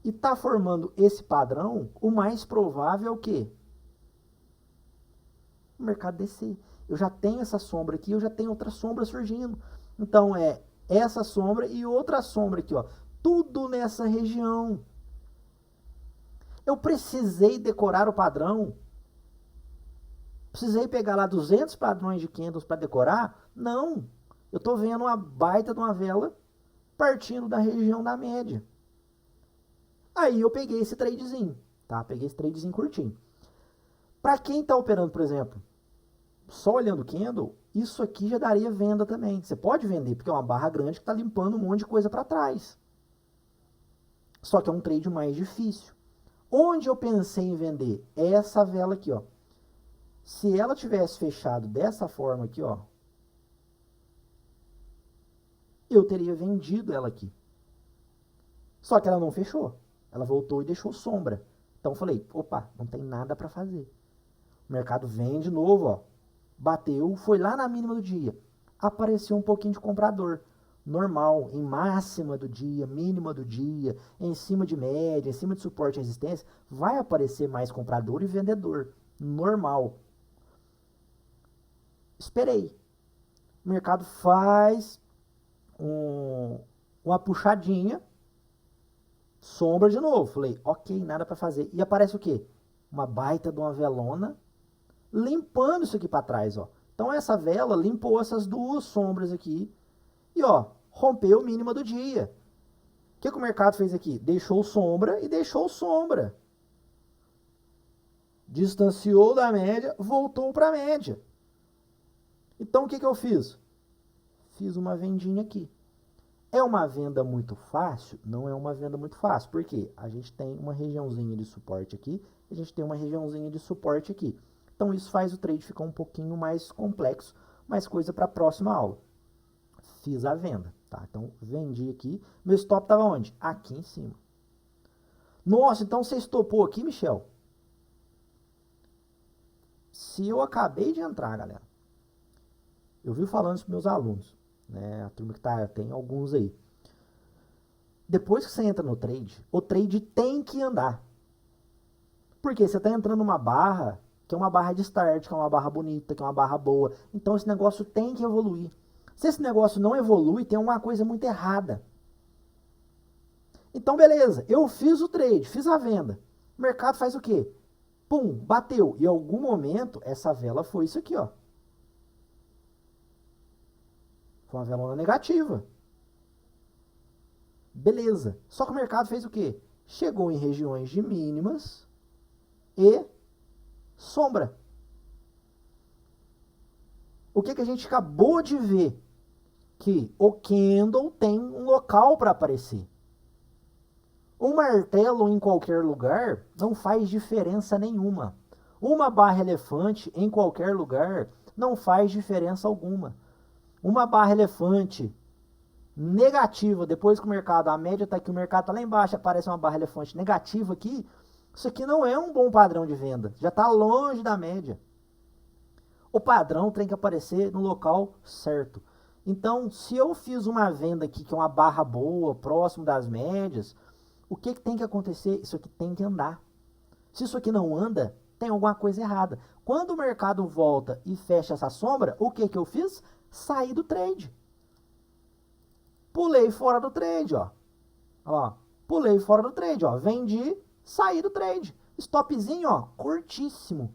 e está formando esse padrão, o mais provável é o quê? O mercado descer. Eu já tenho essa sombra aqui, eu já tenho outra sombra surgindo. Então, é essa sombra e outra sombra aqui, ó. Tudo nessa região. Eu precisei decorar o padrão. Precisei pegar lá 200 padrões de candles para decorar? Não. Eu estou vendo uma baita de uma vela partindo da região da média. Aí eu peguei esse tradezinho, tá? Peguei esse tradezinho curtinho. Para quem está operando, por exemplo, só olhando o candle, isso aqui já daria venda também. Você pode vender, porque é uma barra grande que está limpando um monte de coisa para trás. Só que é um trade mais difícil. Onde eu pensei em vender? Essa vela aqui, ó. Se ela tivesse fechado dessa forma aqui, ó, eu teria vendido ela aqui. Só que ela não fechou. Ela voltou e deixou sombra. Então eu falei, opa, não tem nada para fazer. O mercado vem de novo, ó. Bateu, foi lá na mínima do dia. Apareceu um pouquinho de comprador. Normal, em máxima do dia, mínima do dia, em cima de média, em cima de suporte e resistência, vai aparecer mais comprador e vendedor. normal. Esperei. O mercado faz uma puxadinha, sombra de novo. Falei, ok, nada para fazer. E aparece o quê? Uma baita de uma velona limpando isso aqui para trás, ó. Então essa vela limpou essas duas sombras aqui e, ó, rompeu o mínimo do dia. O que o mercado fez aqui? Deixou sombra e deixou sombra. Distanciou da média, voltou para a média. Então o que eu fiz? Fiz uma vendinha aqui. É uma venda muito fácil? Não é uma venda muito fácil. Por quê? A gente tem uma regiãozinha de suporte aqui, a gente tem uma regiãozinha de suporte aqui. Então isso faz o trade ficar um pouquinho mais complexo, mais coisa para a próxima aula. Fiz a venda, tá? Então vendi aqui. Meu stop estava onde? Aqui em cima. Nossa, então você estopou aqui, Michel? Se eu acabei de entrar, galera, eu vi falando isso para meus alunos, né? A turma que tem alguns aí. Depois que você entra no trade, o trade tem que andar. Porque você está entrando numa barra, que é uma barra de start, que é uma barra bonita, que é uma barra boa. Então esse negócio tem que evoluir. Se esse negócio não evolui, tem uma coisa muito errada. Então beleza, eu fiz o trade, fiz a venda. O mercado faz o quê? Pum, bateu. E em algum momento, essa vela foi isso aqui, ó. Foi uma velona negativa. Beleza. Só que o mercado fez o quê? Chegou em regiões de mínimas e sombra. O que a gente acabou de ver? Que o candle tem um local para aparecer. Um martelo em qualquer lugar não faz diferença nenhuma. Uma barra elefante em qualquer lugar não faz diferença alguma. Uma barra elefante negativa, depois que o mercado, a média está aqui, o mercado está lá embaixo, aparece uma barra elefante negativa aqui, isso aqui não é um bom padrão de venda, já está longe da média. O padrão tem que aparecer no local certo. Então, se eu fiz uma venda aqui que é uma barra boa, próximo das médias, o que tem que acontecer? Isso aqui tem que andar. Se isso aqui não anda, tem alguma coisa errada. Quando o mercado volta e fecha essa sombra, o que eu fiz? Saí do trade. Pulei fora do trade, ó. Ó, pulei fora do trade, ó. Vendi, saí do trade. Stopzinho, ó, curtíssimo.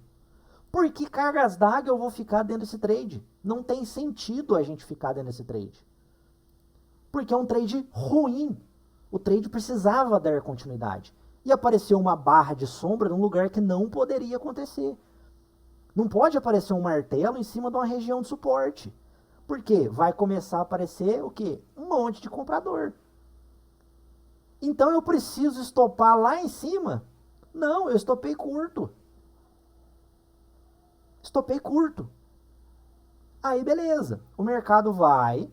Por que cargas d'água eu vou ficar dentro desse trade? Não tem sentido a gente ficar dentro desse trade. Porque é um trade ruim. O trade precisava dar continuidade. E apareceu uma barra de sombra num lugar que não poderia acontecer. Não pode aparecer um martelo em cima de uma região de suporte. Por quê? Vai começar a aparecer o quê? Um monte de comprador. Então eu preciso estopar lá em cima? Não, eu estopei curto. Estopei curto. Aí beleza, o mercado vai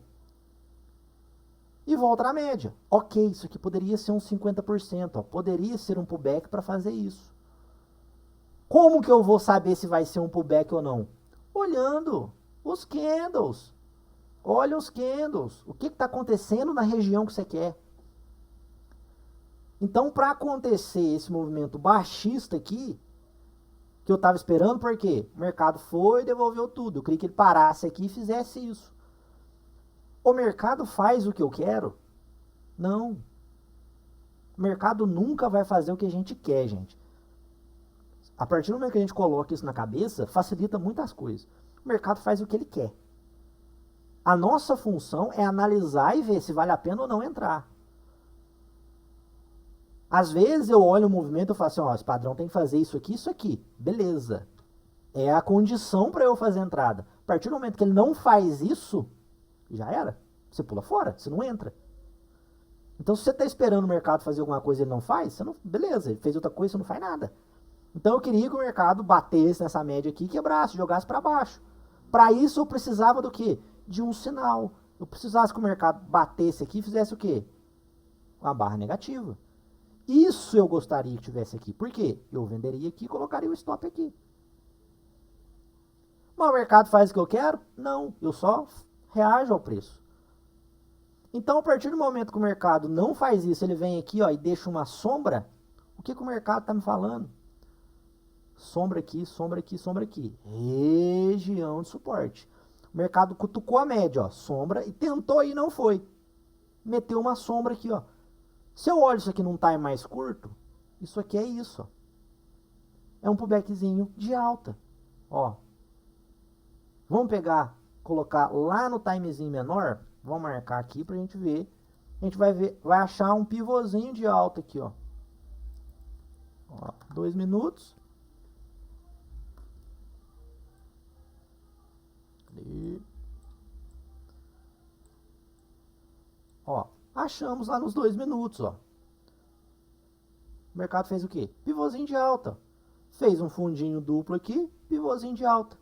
e volta na média. Ok, isso aqui poderia ser uns 50%, ó. Poderia ser um pullback para fazer isso. Como que eu vou saber se vai ser um pullback ou não? Olhando os candles. Olha os candles. O que está acontecendo na região que você quer? Então, para acontecer esse movimento baixista aqui, que eu estava esperando, por quê? O mercado foi e devolveu tudo. Eu queria que ele parasse aqui e fizesse isso. O mercado faz o que eu quero? Não. O mercado nunca vai fazer o que a gente quer, gente. A partir do momento que a gente coloca isso na cabeça, facilita muitas coisas. O mercado faz o que ele quer. A nossa função é analisar e ver se vale a pena ou não entrar. Às vezes eu olho o movimento e falo assim, ó, esse padrão tem que fazer isso aqui. Beleza. É a condição para eu fazer a entrada. A partir do momento que ele não faz isso, já era. Você pula fora, você não entra. Então se você está esperando o mercado fazer alguma coisa e ele não faz, você não, beleza, ele fez outra coisa, você não faz nada. Então eu queria que o mercado batesse nessa média aqui, quebrasse, jogasse para baixo. Para isso eu precisava do quê? De um sinal. Eu precisasse que o mercado batesse aqui e fizesse o quê? Uma barra negativa. Isso eu gostaria que tivesse aqui. Por quê? Eu venderia aqui e colocaria o stop aqui. Mas o mercado faz o que eu quero? Não. Eu só reajo ao preço. Então, a partir do momento que o mercado não faz isso, ele vem aqui, ó, e deixa uma sombra, o que o mercado está me falando? sombra aqui, sombra aqui, sombra aqui. Região de suporte. O mercado cutucou a média, ó, sombra, e tentou e não foi. Meteu uma sombra aqui, ó. Se eu olho isso aqui num time mais curto, isso aqui é isso, ó. É um pullbackzinho de alta, ó. Vamos pegar, colocar lá no timezinho menor, vamos marcar aqui pra gente ver. A gente vai ver, vai achar um pivôzinho de alta aqui, ó. 2 minutos. Ali. Ó, achamos lá nos 2 minutos, ó. O mercado fez o quê? Pivôzinho de alta. Fez um fundinho duplo aqui, pivôzinho de alta.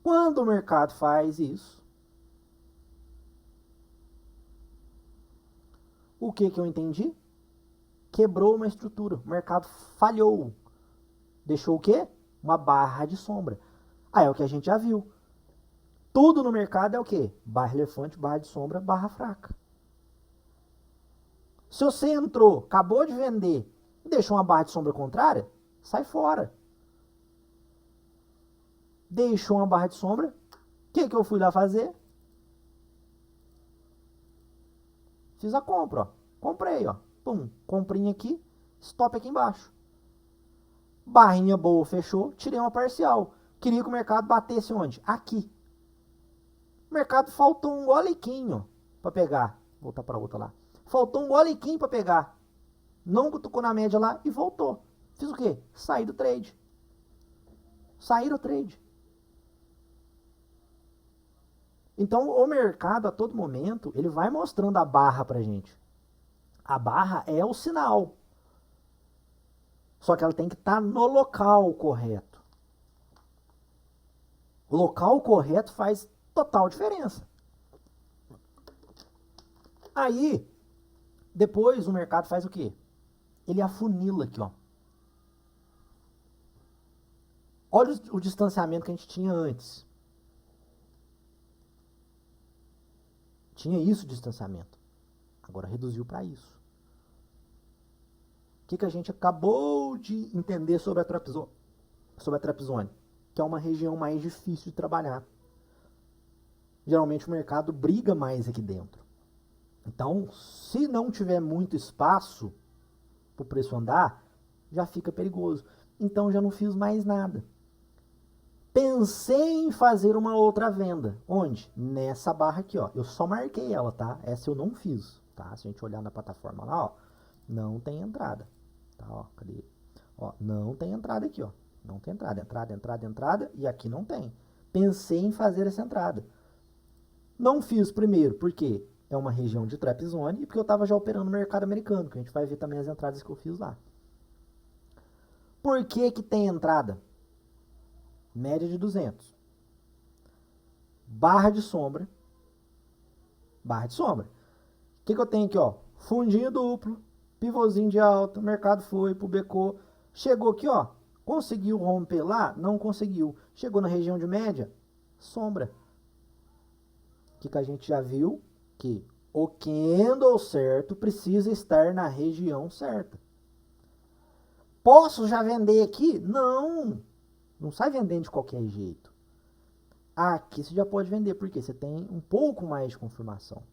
Quando o mercado faz isso, o que eu entendi? Quebrou uma estrutura. O mercado falhou. Deixou o quê? Uma barra de sombra. Aí é o que a gente já viu. Tudo no mercado é o quê? Barra elefante, barra de sombra, barra fraca. Se você entrou, acabou de vender e deixou uma barra de sombra contrária, sai fora. Deixou uma barra de sombra, o que eu fui lá fazer? Fiz a compra, ó. Comprei, ó. Pum, comprinha aqui, stop aqui embaixo. Barrinha boa, fechou, tirei uma parcial. Queria que o mercado batesse onde? Aqui. O mercado faltou um golequinho para pegar. Vou voltar para outra lá. Faltou um golequinho para pegar. Não tocou na média lá e voltou. Fiz o quê? Saí do trade. Saí do trade. Então, o mercado, a todo momento, ele vai mostrando a barra pra gente. A barra é o sinal. Só que ela tem que estar no local correto. O local correto faz total diferença. Aí, depois o mercado faz o quê? Ele afunila aqui, ó. Olha o distanciamento que a gente tinha antes. Tinha isso de distanciamento. Agora reduziu para isso. O que a gente acabou de entender sobre a trapzone? Que é uma região mais difícil de trabalhar. Geralmente o mercado briga mais aqui dentro. Então, se não tiver muito espaço para o preço andar, já fica perigoso. Então, já não fiz mais nada. Pensei em fazer uma outra venda. Onde? Nessa barra aqui, ó. Eu só marquei ela, tá? Essa eu não fiz, tá? Se a gente olhar na plataforma lá, ó, não tem entrada. Tá, ó, cadê? Ó, não tem entrada aqui, ó. Não tem entrada. Entrada, e aqui não tem. Pensei em fazer essa entrada. Não fiz primeiro, porque é uma região de trap zone e porque eu estava já operando no mercado americano, que a gente vai ver também as entradas que eu fiz lá. Por que tem entrada? Média de 200. Barra de sombra. Barra de sombra. O que eu tenho aqui, ó? Fundinho duplo, pivôzinho de alta, o mercado foi, publicou. Chegou aqui, ó. Conseguiu romper lá? Não conseguiu. Chegou na região de média? Sombra. O que a gente já viu? Que o candle certo precisa estar na região certa. Posso já vender aqui? Não. Não sai vendendo de qualquer jeito. Aqui você já pode vender, porque você tem um pouco mais de confirmação.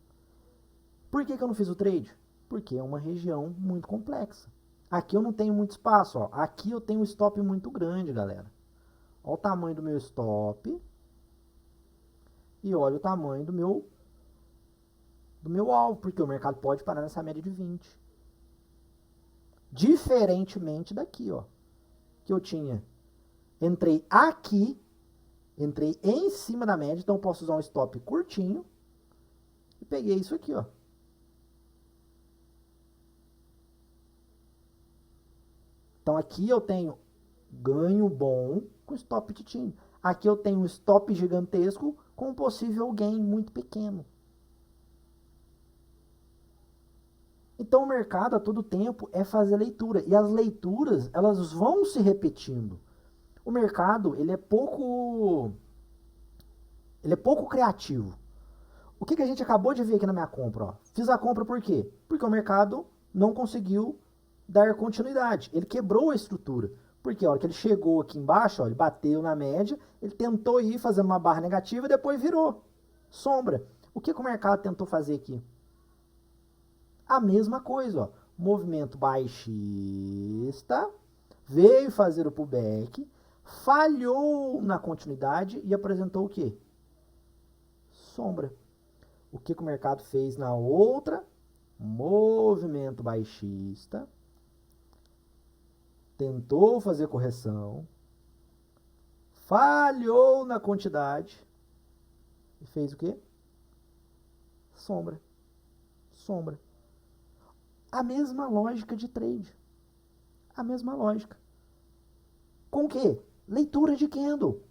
Por que eu não fiz o trade? Porque é uma região muito complexa. Aqui eu não tenho muito espaço, ó. Aqui eu tenho um stop muito grande, galera. Olha o tamanho do meu stop. E olha o tamanho do meu alvo, porque o mercado pode parar nessa média de 20. Diferentemente daqui, ó. Que eu tinha. Entrei aqui. Entrei em cima da média, então eu posso usar um stop curtinho. E peguei isso aqui, ó. Então aqui eu tenho ganho bom com stop titinho. Aqui eu tenho um stop gigantesco com um possível gain muito pequeno. Então o mercado a todo tempo é fazer leitura. E as leituras, elas vão se repetindo. O mercado, ele é pouco criativo. O que a gente acabou de ver aqui na minha compra? Ó? Fiz a compra por quê? Porque o mercado não conseguiu dar continuidade. Ele quebrou a estrutura. Porque a hora que ele chegou aqui embaixo, ó, ele bateu na média, ele tentou ir fazendo uma barra negativa e depois virou sombra. O que o mercado tentou fazer aqui? A mesma coisa, ó. Movimento baixista, veio fazer o pullback, falhou na continuidade e apresentou o quê? Sombra. O que o mercado fez na outra? Movimento baixista, tentou fazer correção, falhou na quantidade e fez o quê? Sombra. Sombra. A mesma lógica de trade. A mesma lógica. Com o quê? Leitura de candle.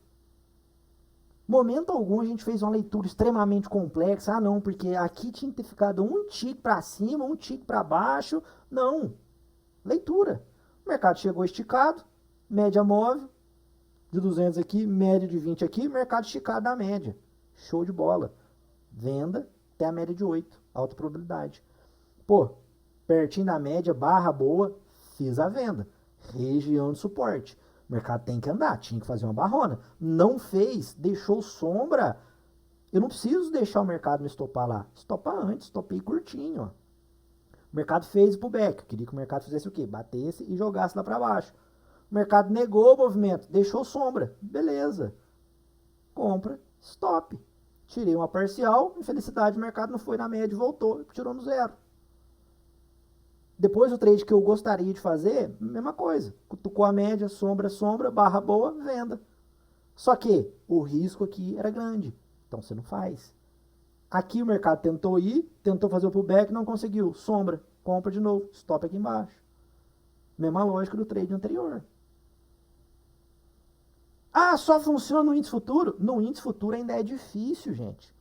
Momento algum a gente fez uma leitura extremamente complexa. Ah, não, porque aqui tinha que ter ficado um tique para cima, um tique para baixo. Não. Leitura. O mercado chegou esticado, média móvel, de 200 aqui, média de 20 aqui, mercado esticado da média. Show de bola. Venda até a média de 8. Alta probabilidade. Pô, pertinho da média, barra boa, fiz a venda. Região de suporte. O mercado tem que andar, tinha que fazer uma barrona. Não fez, deixou sombra. Eu não preciso deixar o mercado me estopar lá. Estopar antes, estopei curtinho. Ó. O mercado fez o pullback. Eu queria que o mercado fizesse o quê? Batesse e jogasse lá para baixo. O mercado negou o movimento, deixou sombra. Beleza. Compra, stop. Tirei uma parcial, infelicidade, o mercado não foi na média e voltou, tirou no zero. Depois o trade que eu gostaria de fazer, mesma coisa. Cutucou a média, sombra, sombra, barra boa, venda. Só que o risco aqui era grande. Então você não faz. Aqui o mercado tentou ir, tentou fazer o pullback, não conseguiu. Sombra, compra de novo, stop aqui embaixo. Mesma lógica do trade anterior. Ah, só funciona no índice futuro? No índice futuro ainda é difícil, gente.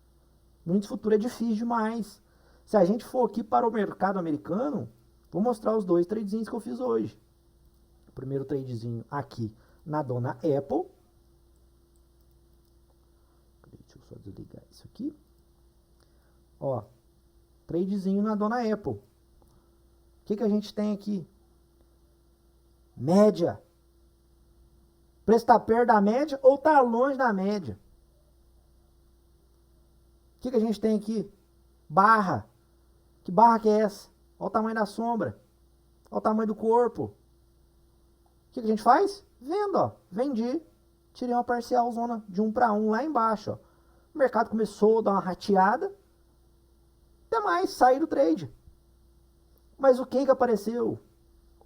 No índice futuro é difícil demais. Se a gente for aqui para o mercado americano, vou mostrar os dois tradezinhos que eu fiz hoje. O primeiro tradezinho aqui na dona Apple. Deixa eu só desligar isso aqui. Ó, tradezinho na dona Apple. O que a gente tem aqui? Média. O preço está perto da média ou está longe da média? O que a gente tem aqui? Barra. Que barra que é essa? Olha o tamanho da sombra. Olha o tamanho do corpo. O que a gente faz? Venda, ó. Vendi. Tirei uma parcial zona de 1 para 1 lá embaixo, ó. O mercado começou a dar uma rateada. Até mais, saí do trade. Mas o que apareceu?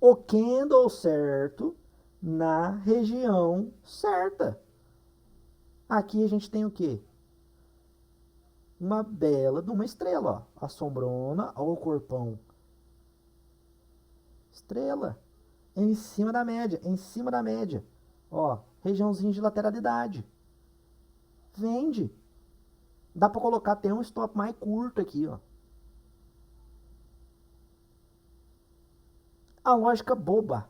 O candle certo na região certa. Aqui a gente tem o quê? Uma bela de uma estrela, ó. A sombrona, ó o corpão. Estrela. Em cima da média, em cima da média. Ó, regiãozinha de lateralidade. Vende. Dá para colocar até um stop mais curto aqui, ó. A lógica boba.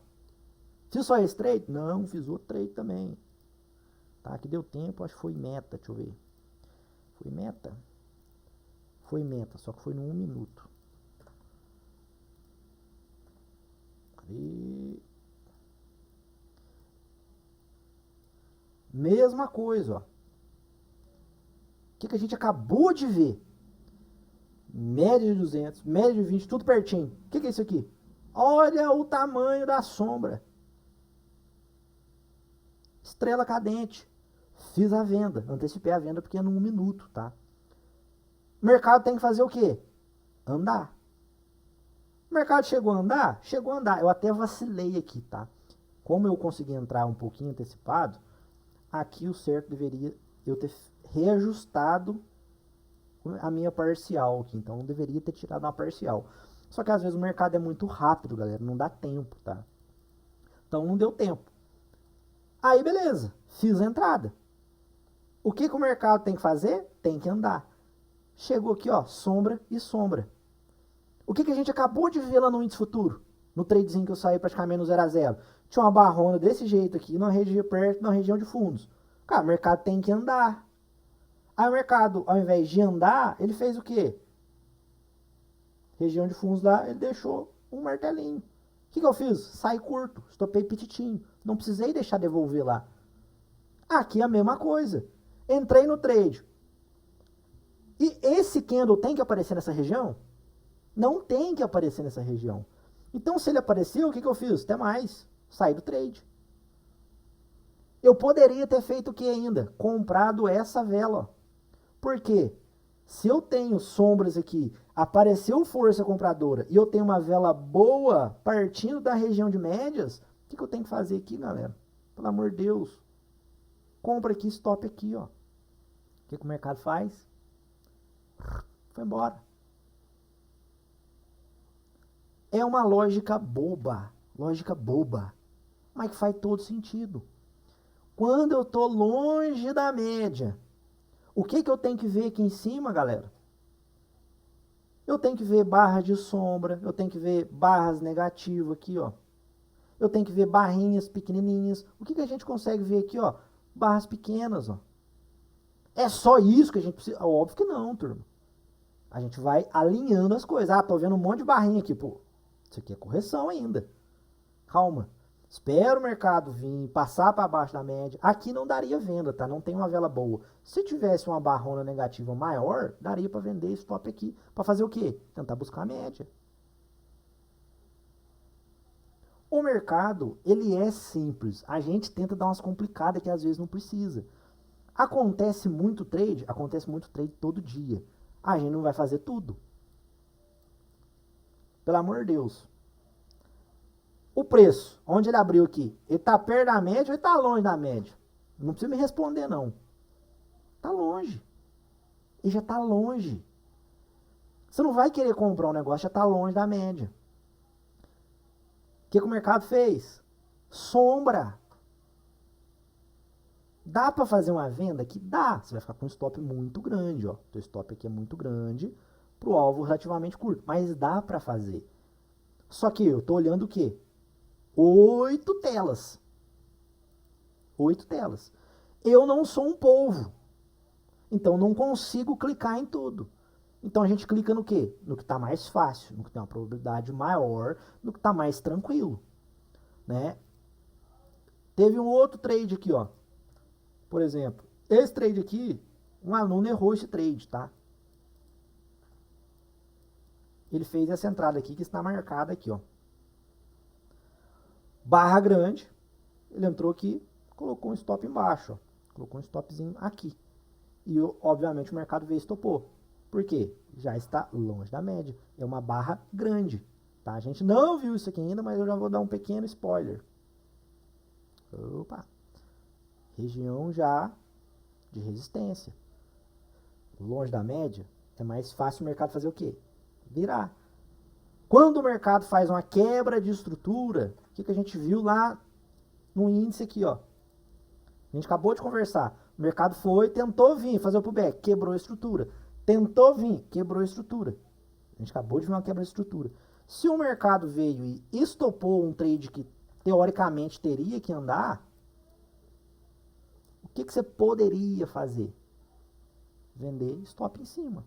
Fiz só esse trade? Não, fiz outro trade também. Tá, aqui deu tempo, acho que foi meta, deixa eu ver. Foi meta? Foi meta, só que foi no 1 minuto. Cadê? Mesma coisa, ó. O que a gente acabou de ver? Média de 200, média de 20, tudo pertinho. O que é isso aqui? Olha o tamanho da sombra. Estrela cadente. Fiz a venda. Antecipei a venda porque é no 1 minuto, tá? O mercado tem que fazer o quê? Andar. O mercado chegou a andar? Chegou a andar. Eu até vacilei aqui, tá? Como eu consegui entrar um pouquinho antecipado, aqui o certo deveria eu ter reajustado a minha parcial aqui. Então eu deveria ter tirado uma parcial. Só que às vezes o mercado é muito rápido, galera. Não dá tempo, tá? Então não deu tempo. Aí beleza. Fiz a entrada. O que o mercado tem que fazer? Tem que andar. Chegou aqui, ó, sombra e sombra. O que a gente acabou de ver lá no índice futuro? No tradezinho que eu saí praticamente no 0 a 0. Tinha uma barrona desse jeito aqui, numa região perto, na região de fundos. Cara, o mercado tem que andar. Aí o mercado, ao invés de andar, ele fez o quê? Região de fundos lá, ele deixou um martelinho. que eu fiz? Saí curto, estopei petitinho. Não precisei deixar devolver lá. Aqui é a mesma coisa. Entrei no trade. E esse candle tem que aparecer nessa região? Não tem que aparecer nessa região. Então, se ele apareceu, o que eu fiz? Até mais. Saí do trade. Eu poderia ter feito o que ainda? Comprado essa vela. Por quê? Se eu tenho sombras aqui, apareceu força compradora e eu tenho uma vela boa partindo da região de médias, o que eu tenho que fazer aqui, galera? Pelo amor de Deus. Compra aqui, stop aqui, ó. O que o mercado faz? Foi embora. É uma lógica boba. Lógica boba. Mas que faz todo sentido. Quando eu estou longe da média, o que eu tenho que ver aqui em cima, galera? Eu tenho que ver barras de sombra, eu tenho que ver barras negativas aqui, ó. Eu tenho que ver barrinhas pequenininhas. O que a gente consegue ver aqui, ó? Barras pequenas, ó. É só isso que a gente precisa? Óbvio que não, turma. A gente vai alinhando as coisas. Ah, tô vendo um monte de barrinha aqui, pô. Isso aqui é correção ainda. Calma. Espera o mercado vir, passar para baixo da média. Aqui não daria venda, tá? Não tem uma vela boa. Se tivesse uma barrona negativa maior, daria para vender stop aqui. Para fazer o quê? Tentar buscar a média. O mercado, ele é simples. A gente tenta dar umas complicadas que às vezes não precisa. Acontece muito trade todo dia. A gente não vai fazer tudo. Pelo amor de Deus. O preço, onde ele abriu aqui, ele está perto da média ou ele está longe da média? Não precisa me responder, não. Está longe. Ele já está longe. Você não vai querer comprar um negócio, já está longe da média. O que o mercado fez? Sombra. Dá para fazer uma venda aqui? Dá. Você vai ficar com um stop muito grande, ó. O stop aqui é muito grande para o alvo relativamente curto, mas dá para fazer. Só que eu estou olhando o quê? 8 telas. 8 telas. Eu não sou um polvo. Então não consigo clicar em tudo. Então a gente clica no quê? No que está mais fácil, no que tem uma probabilidade maior, no que está mais tranquilo. Né? Teve um outro trade aqui, ó. Por exemplo, esse trade aqui, um aluno errou esse trade, tá? Ele fez essa entrada aqui que está marcada aqui, ó. Barra grande, ele entrou aqui, colocou um stop embaixo, ó. Colocou um stopzinho aqui. E, obviamente, o mercado veio e estopou. Por quê? Já está longe da média. É uma barra grande. Tá? A gente não viu isso aqui ainda, mas eu já vou dar um pequeno spoiler. Opa! Região já de resistência. Longe da média, é mais fácil o mercado fazer o quê? Virar. Quando o mercado faz uma quebra de estrutura, o que a gente viu lá no índice aqui, ó? A gente acabou de conversar. O mercado foi, tentou vir, fazer o pullback, quebrou a estrutura. Tentou vir, quebrou a estrutura. A gente acabou de ver uma quebra de estrutura. Se o mercado veio e estopou um trade que teoricamente teria que andar, o que você poderia fazer? Vender stop em cima.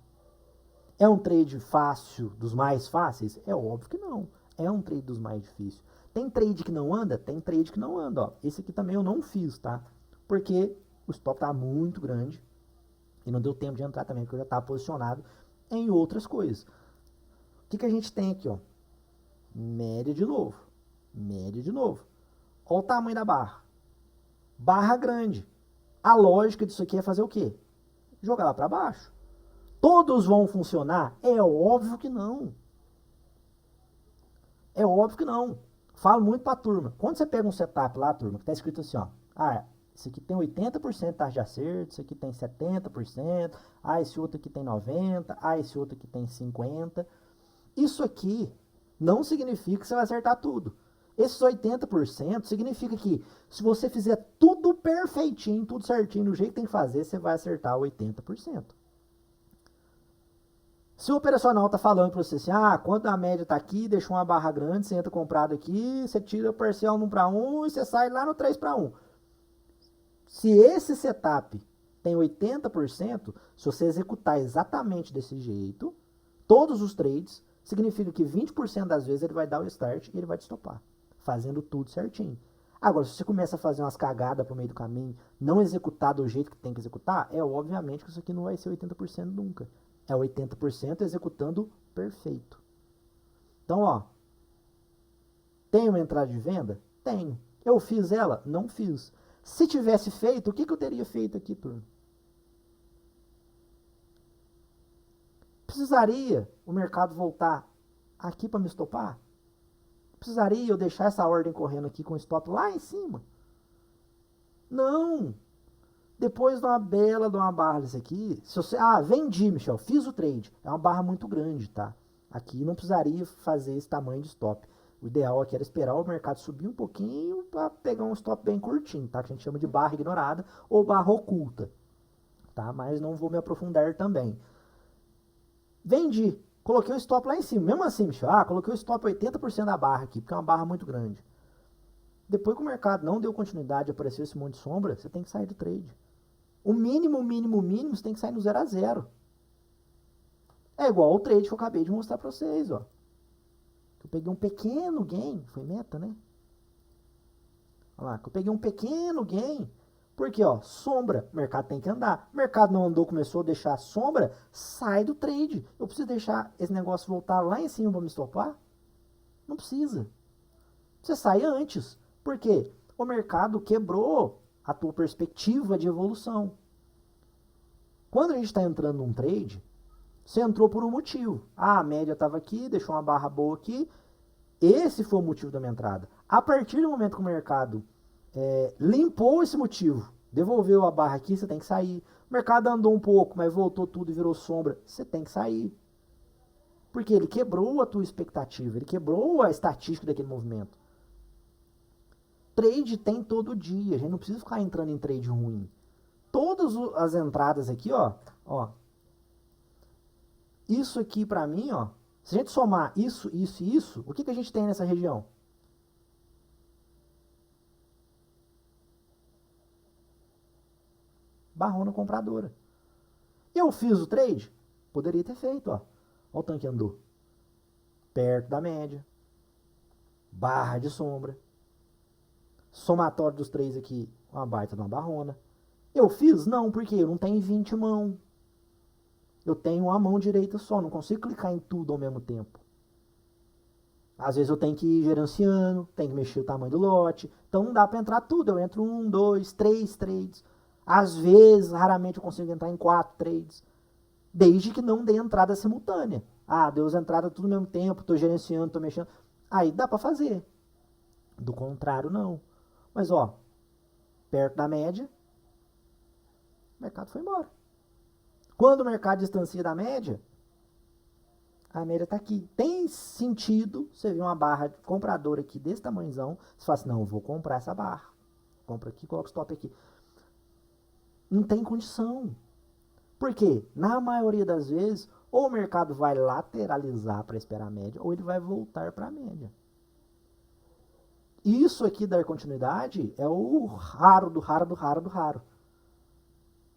É um trade fácil, dos mais fáceis? É óbvio que não. É um trade dos mais difíceis. Tem trade que não anda? Tem trade que não anda. Ó. Esse aqui também eu não fiz, tá? Porque o stop tá muito grande e não deu tempo de entrar também, porque eu já estava posicionado em outras coisas. O que a gente tem aqui, ó? Média de novo. Média de novo. Olha o tamanho da barra. Barra grande. A lógica disso aqui é fazer o quê? Jogar lá para baixo. Todos vão funcionar? É óbvio que não. É óbvio que não. Falo muito pra turma. Quando você pega um setup lá, turma, que tá escrito assim, ó. Ah, esse aqui tem 80% de taxa de acerto, esse aqui tem 70%, ah, esse outro aqui tem 90%, ah, esse outro aqui tem 50%. Isso aqui não significa que você vai acertar tudo. Esses 80% significa que se você fizer tudo perfeitinho, tudo certinho, do jeito que tem que fazer, você vai acertar 80%. Se o operacional está falando para você assim, ah, quando a média está aqui, deixa uma barra grande, você entra comprado aqui, você tira o parcial no 1 para 1 e você sai lá no 3 para 1. Se esse setup tem 80%, se você executar exatamente desse jeito, todos os trades, significa que 20% das vezes ele vai dar o start e ele vai te stopar, fazendo tudo certinho. Agora, se você começa a fazer umas cagadas pro meio do caminho, não executar do jeito que tem que executar, é obviamente que isso aqui não vai ser 80% nunca. É 80% executando perfeito. Então, ó, tem uma entrada de venda? Tenho. Eu fiz ela? Não fiz. Se tivesse feito, o que eu teria feito aqui, turma? Precisaria o mercado voltar aqui para me estopar? Precisaria eu deixar essa ordem correndo aqui com o stop lá em cima? Não. Depois de uma bela de uma barra desse aqui, se você, vendi, Michel, fiz o trade. É uma barra muito grande, tá? Aqui não precisaria fazer esse tamanho de stop. O ideal aqui era esperar o mercado subir um pouquinho para pegar um stop bem curtinho, tá? Que a gente chama de barra ignorada ou barra oculta, tá? Mas não vou me aprofundar também. Vendi, coloquei o stop lá em cima. Mesmo assim, Michel, coloquei o stop 80% da barra aqui, porque é uma barra muito grande. Depois que o mercado não deu continuidade, apareceu esse monte de sombra, você tem que sair do trade. O mínimo, você tem que sair no 0 a 0. É igual o trade que eu acabei de mostrar para vocês, ó. Eu peguei um pequeno gain, foi meta, né? Olha lá, que eu peguei um pequeno gain, porque, ó, sombra, o mercado tem que andar. O mercado não andou, começou a deixar sombra, sai do trade. Eu preciso deixar esse negócio voltar lá em cima para me estopar? Não precisa. Você sai antes. Por quê? O mercado quebrou a tua perspectiva de evolução. Quando a gente está entrando num trade, você entrou por um motivo. A média estava aqui, deixou uma barra boa aqui. Esse foi o motivo da minha entrada. A partir do momento que o mercado limpou esse motivo, devolveu a barra aqui, você tem que sair. O mercado andou um pouco, mas voltou tudo e virou sombra, você tem que sair. Porque ele quebrou a tua expectativa, ele quebrou a estatística daquele movimento. Trade tem todo dia, a gente não precisa ficar entrando em trade ruim. Todas as entradas aqui, ó. Isso aqui pra mim, ó. Se a gente somar isso, isso e isso, o que a gente tem nessa região? Barrona compradora. Eu fiz o trade? Poderia ter feito, ó. Olha o tanque andou. Perto da média. Barra de sombra. Somatório dos três aqui, uma baita de uma barrona. Eu fiz? Não, porque eu não tenho 20 mãos. Eu tenho uma mão direita só, não consigo clicar em tudo ao mesmo tempo. Às vezes eu tenho que ir gerenciando, tenho que mexer o tamanho do lote. Então não dá para entrar tudo. Eu entro 1, 2, 3 trades. Às vezes, raramente eu consigo entrar em 4 trades. Desde que não dê entrada simultânea. Deu as entradas tudo ao mesmo tempo, estou gerenciando, estou mexendo. Aí dá para fazer. Do contrário, não. Mas, ó, perto da média, o mercado foi embora. Quando o mercado distancia da média, a média está aqui. Tem sentido você ver uma barra compradora aqui desse tamanhozão, você fala assim, não, eu vou comprar essa barra. Compra aqui, coloca o stop aqui. Não tem condição. Por quê? Na maioria das vezes, ou o mercado vai lateralizar para esperar a média, ou ele vai voltar para a média. Isso aqui dar continuidade é o raro do raro do raro do raro.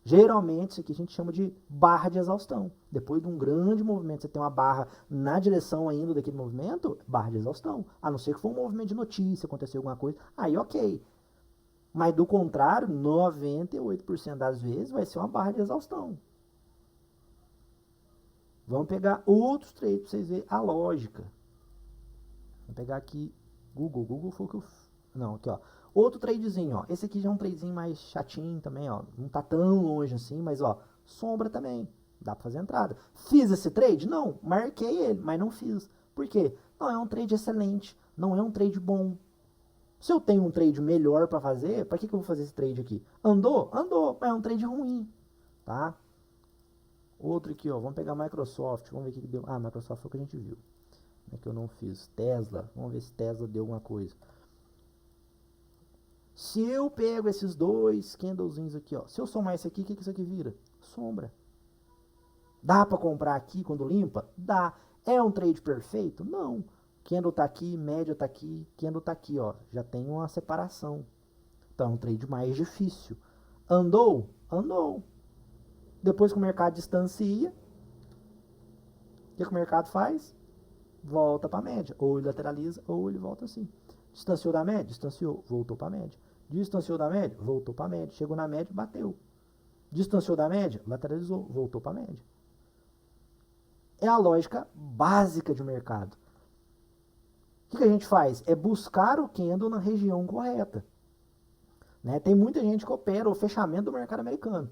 Geralmente, isso aqui a gente chama de barra de exaustão. Depois de um grande movimento, você tem uma barra na direção ainda daquele movimento, barra de exaustão. A não ser que for um movimento de notícia, aconteceu alguma coisa, aí ok. Mas do contrário, 98% das vezes vai ser uma barra de exaustão. Vamos pegar outros trades para vocês verem a lógica. Vamos pegar aqui Google. Google foi o que eu... Não, aqui ó. Outro tradezinho, ó. Esse aqui já é um tradezinho mais chatinho também, ó. Não tá tão longe assim, mas ó. Sombra também. Dá pra fazer entrada. Fiz esse trade? Não. Marquei ele, mas não fiz. Por quê? Não é um trade excelente. Não é um trade bom. Se eu tenho um trade melhor para fazer, para que eu vou fazer esse trade aqui? Andou? Andou. Mas é um trade ruim. Tá? Outro aqui, ó. Vamos pegar Microsoft. Vamos ver o que deu. Microsoft foi o que a gente viu. É que eu não fiz. Tesla. Vamos ver se Tesla deu alguma coisa. Se eu pego esses dois candlezinhos aqui, ó. Se eu somar esse aqui, o que isso aqui vira? Sombra. Dá para comprar aqui quando limpa? Dá. É um trade perfeito? Não. Candle tá aqui, média tá aqui, candle tá aqui, ó. Já tem uma separação. Então é um trade mais difícil. Andou? Andou. Depois que o mercado distancia, o que o mercado faz? volta para a média. Ou ele lateraliza, ou ele volta assim. Distanciou da média? Distanciou, voltou para a média. Distanciou da média? Voltou para a média. Chegou na média, bateu. Distanciou da média? Lateralizou, voltou para a média. É a lógica básica de mercado. O que a gente faz? É buscar o candle na região correta. Né? Tem muita gente que opera o fechamento do mercado americano.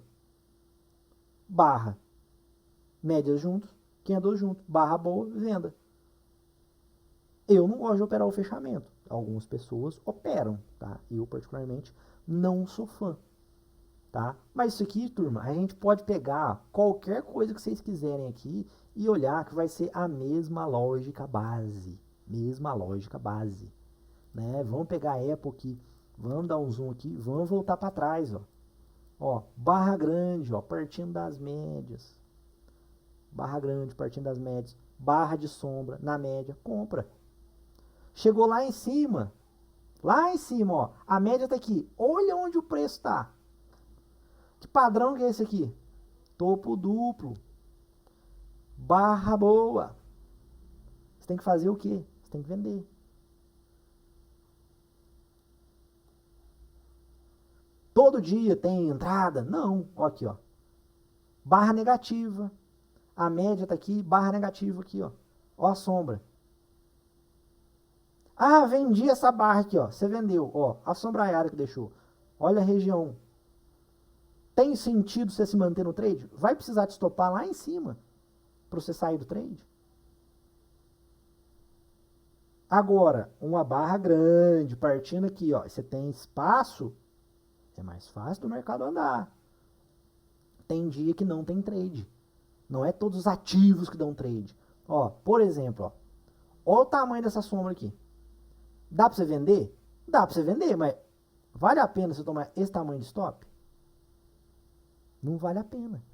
Barra, médias juntos, candle junto, barra boa, venda. Eu não gosto de operar o fechamento. Algumas pessoas operam, tá? Eu, particularmente, não sou fã. Tá? Mas isso aqui, turma, a gente pode pegar qualquer coisa que vocês quiserem aqui e olhar que vai ser a mesma lógica base. Mesma lógica base. Né? Vamos pegar a Apple aqui, vamos dar um zoom aqui, vamos voltar para trás. Ó, barra grande, ó, partindo das médias. Barra grande, partindo das médias. Barra de sombra, na média, compra. Chegou lá em cima, ó, a média tá aqui. Olha onde o preço tá. Que padrão que é esse aqui? Topo duplo. Barra boa. Você tem que fazer o quê? Você tem que vender. Todo dia tem entrada? Não. Ó aqui, ó. Barra negativa. A média tá aqui, barra negativa aqui, ó. Ó a sombra. Ah, vendi essa barra aqui, ó. Você vendeu, ó. A sombraiada que deixou. Olha a região. Tem sentido você se manter no trade? Vai precisar te estopar lá em cima para você sair do trade? Agora, uma barra grande, partindo aqui, ó. Você tem espaço, é mais fácil do mercado andar. Tem dia que não tem trade. Não é todos os ativos que dão trade. Ó, por exemplo, ó. Olha o tamanho dessa sombra aqui. Dá para você vender? Dá para você vender, mas vale a pena você tomar esse tamanho de stop? Não vale a pena.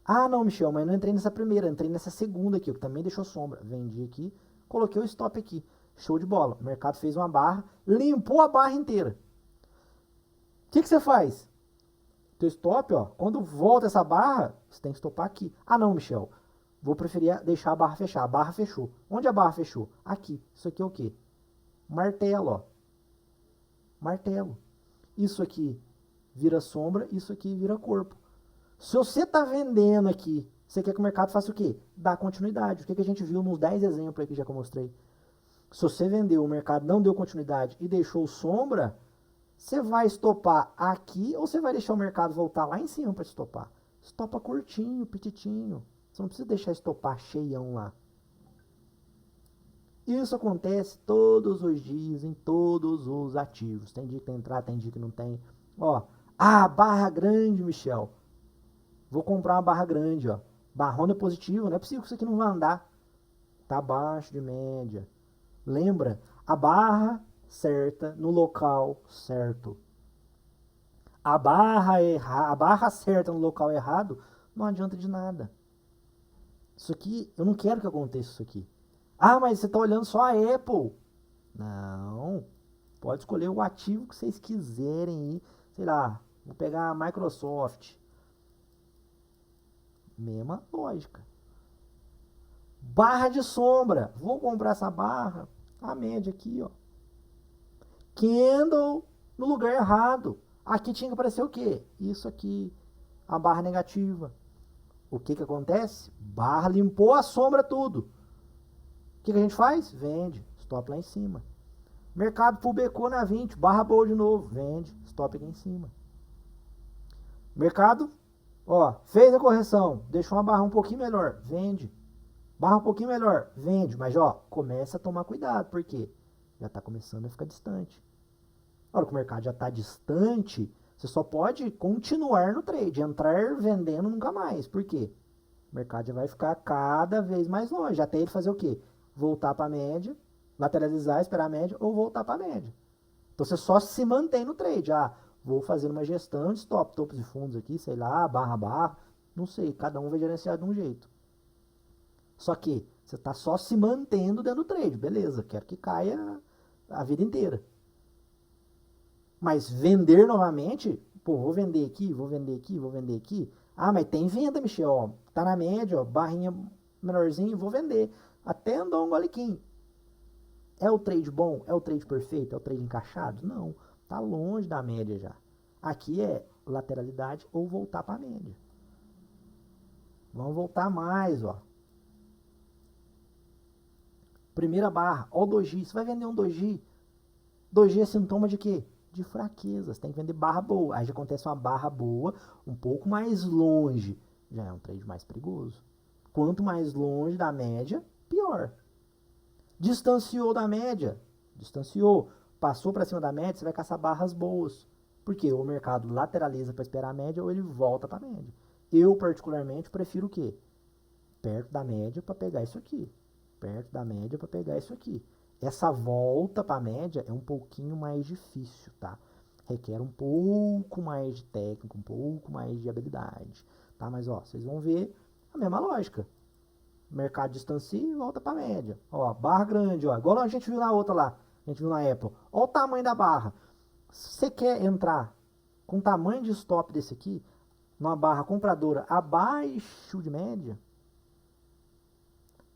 Ah, não, Michel, mas não entrei nessa primeira, entrei nessa segunda aqui, que também deixou sombra. Vendi aqui, coloquei o stop aqui. Show de bola. O mercado fez uma barra, limpou a barra inteira. O que você faz? Teu stop, ó, quando volta essa barra, você tem que stopar aqui. Ah, não, Michel, vou preferir deixar a barra fechar. A barra fechou. Onde a barra fechou? Aqui. Isso aqui é o quê? Martelo, ó. Martelo. Isso aqui vira sombra, isso aqui vira corpo. Se você está vendendo aqui, você quer que o mercado faça o quê? Dá continuidade. O que a gente viu nos 10 exemplos aqui já que eu mostrei. Se você vendeu, o mercado não deu continuidade e deixou sombra, você vai estopar aqui ou você vai deixar o mercado voltar lá em cima para estopar? Estopa curtinho, petitinho. Você não precisa deixar estopar cheião lá. Isso acontece todos os dias em todos os ativos. Tem dia que tem entrar, tem dia que não tem. Ó, barra grande, Michel. Vou comprar uma barra grande, ó. Barrona positiva, não é possível que isso aqui não vai andar. Tá abaixo de média. Lembra? A barra certa no local certo. A barra certa no local errado não adianta de nada. Isso aqui, eu não quero que aconteça isso aqui. Ah, mas você tá olhando só a Apple. Não. Pode escolher o ativo que vocês quiserem aí. Sei lá, vou pegar a Microsoft. Mesma lógica. Barra de sombra. Vou comprar essa barra. A média aqui, ó. Candle no lugar errado. Aqui tinha que aparecer o quê? Isso aqui. A barra negativa. O que acontece? Barra limpou a sombra tudo. O que a gente faz? Vende. Stop lá em cima. Mercado publicou na 20. Barra boa de novo. Vende. Stop aqui em cima. Mercado, ó, fez a correção. Deixou uma barra um pouquinho melhor. Vende. Barra um pouquinho melhor. Vende. Mas, ó, começa a tomar cuidado. Por quê? Já está começando a ficar distante. Na hora que o mercado já está distante, você só pode continuar no trade. Entrar vendendo nunca mais. Por quê? O mercado já vai ficar cada vez mais longe. Até ele fazer o quê? Voltar para a média, lateralizar, esperar a média ou voltar para a média. Então você só se mantém no trade. Ah, vou fazer uma gestão de stop, topos e fundos aqui, sei lá, barra, não sei, cada um vai gerenciar de um jeito. Só que você está só se mantendo dentro do trade, beleza, quero que caia a vida inteira. Mas vender novamente, pô, vou vender aqui, vou vender aqui, vou vender aqui. Ah, mas tem venda, Michel, ó, tá na média, ó, barrinha menorzinha, vou vender. Até andou um goliquinho. É o trade bom? É o trade perfeito? É o trade encaixado? Não. Tá longe da média já. Aqui é lateralidade ou voltar para a média. Vamos voltar mais, ó. Primeira barra, ó o doji. Você vai vender um doji. Doji é sintoma de quê? De fraqueza. Você tem que vender barra boa. Aí já acontece uma barra boa, um pouco mais longe. Já é um trade mais perigoso. Quanto mais longe da média, pior. Distanciou da média. Distanciou. Passou para cima da média, você vai caçar barras boas. Porque o mercado lateraliza para esperar a média ou ele volta para a média. Eu, particularmente, prefiro o quê? Perto da média para pegar isso aqui. Perto da média para pegar isso aqui. Essa volta para a média é um pouquinho mais difícil, tá? Requer um pouco mais de técnica, um pouco mais de habilidade, tá? Mas, ó, vocês vão ver a mesma lógica. O mercado distancia e volta para a média. Ó, barra grande, ó. Igual a gente viu na outra lá. A gente viu na Apple. Ó o tamanho da barra. Se você quer entrar com o tamanho de stop desse aqui, numa barra compradora abaixo de média,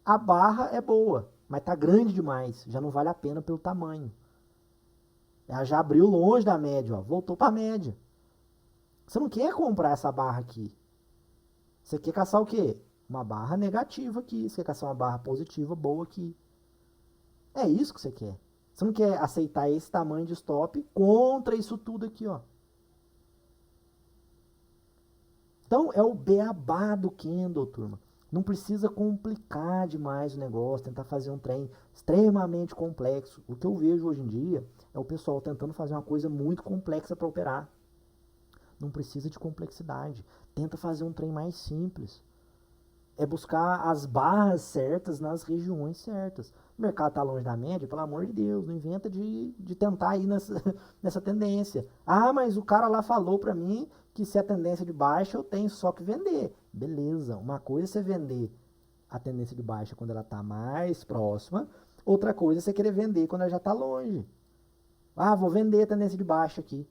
a barra é boa, mas tá grande demais, já não vale a pena pelo tamanho. Ela já abriu longe da média, ó, voltou para a média. Você não quer comprar essa barra aqui. Você quer caçar o quê? Uma barra negativa aqui, você quer caçar uma barra positiva boa aqui. É isso que você quer. Você não quer aceitar esse tamanho de stop contra isso tudo aqui, ó. Então é o beabá do candle, turma. Não precisa complicar demais o negócio, tentar fazer um trem extremamente complexo. O que eu vejo hoje em dia é o pessoal tentando fazer uma coisa muito complexa para operar. Não precisa de complexidade. Tenta fazer um trem mais simples. É buscar as barras certas nas regiões certas. O mercado está longe da média, pelo amor de Deus, não inventa de tentar ir nessa tendência. Ah, mas o cara lá falou para mim que se a tendência de baixa eu tenho só que vender. Beleza, uma coisa é você vender a tendência de baixa quando ela está mais próxima, outra coisa é você querer vender quando ela já está longe. Ah, vou vender a tendência de baixa aqui.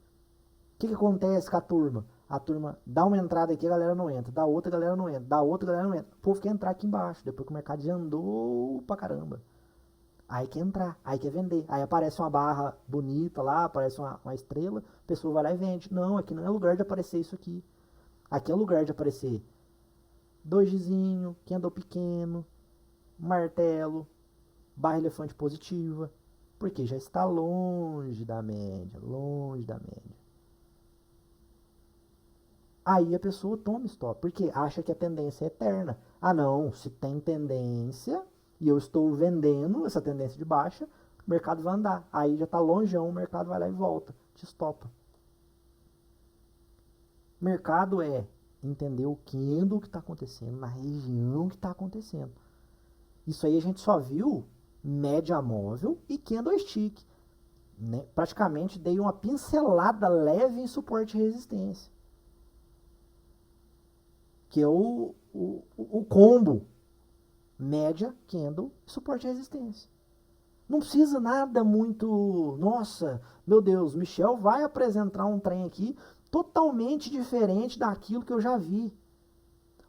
O que acontece com a turma? A turma dá uma entrada aqui, a galera não entra. Dá outra, a galera não entra. Dá outra, a galera não entra. O povo quer entrar aqui embaixo, depois que o mercado já andou pra caramba. Aí quer entrar, aí quer vender. Aí aparece uma barra bonita lá, aparece uma estrela, a pessoa vai lá e vende. Não, aqui não é lugar de aparecer isso aqui. Aqui é lugar de aparecer dojizinho, candle pequeno, martelo, barra elefante positiva. Porque já está longe da média, longe da média. Aí a pessoa toma stop, porque acha que a tendência é eterna. Ah não, se tem tendência e eu estou vendendo essa tendência de baixa, o mercado vai andar. Aí já está longeão, o mercado vai lá e volta, te estopa. Mercado é entender o candle que está acontecendo, na região que está acontecendo. Isso aí a gente só viu média móvel e candlestick. Né? Praticamente dei uma pincelada leve em suporte e resistência. Que é o combo média, candle, suporte e resistência. Não precisa nada muito... Nossa, meu Deus, Michel vai apresentar um trem aqui totalmente diferente daquilo que eu já vi.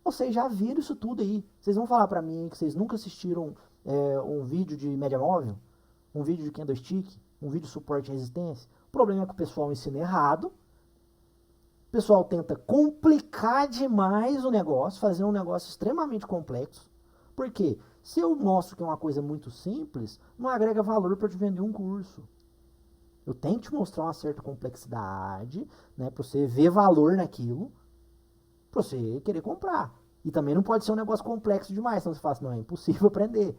Vocês já viram isso tudo aí. Vocês vão falar pra mim que vocês nunca assistiram um vídeo de média móvel, um vídeo de candlestick, um vídeo de suporte e resistência? O problema é que o pessoal ensina errado. O pessoal tenta complicar demais o negócio, fazer um negócio extremamente complexo. Por quê? Se eu mostro que é uma coisa muito simples, não agrega valor para te vender um curso. Eu tenho que te mostrar uma certa complexidade, né, para você ver valor naquilo, para você querer comprar. E também não pode ser um negócio complexo demais, senão você fala assim, não, é impossível aprender.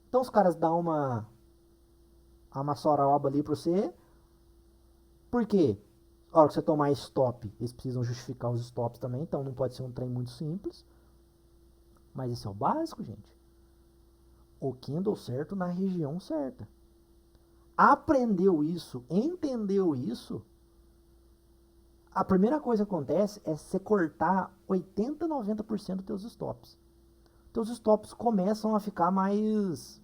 Então os caras dão uma soroba ali para você. Por quê? A hora que você tomar stop, eles precisam justificar os stops também, então não pode ser um trem muito simples. Mas isso é o básico, gente. O candle certo na região certa. Aprendeu isso, entendeu isso, a primeira coisa que acontece é você cortar 80, 90% dos teus stops. Teus stops começam a ficar mais...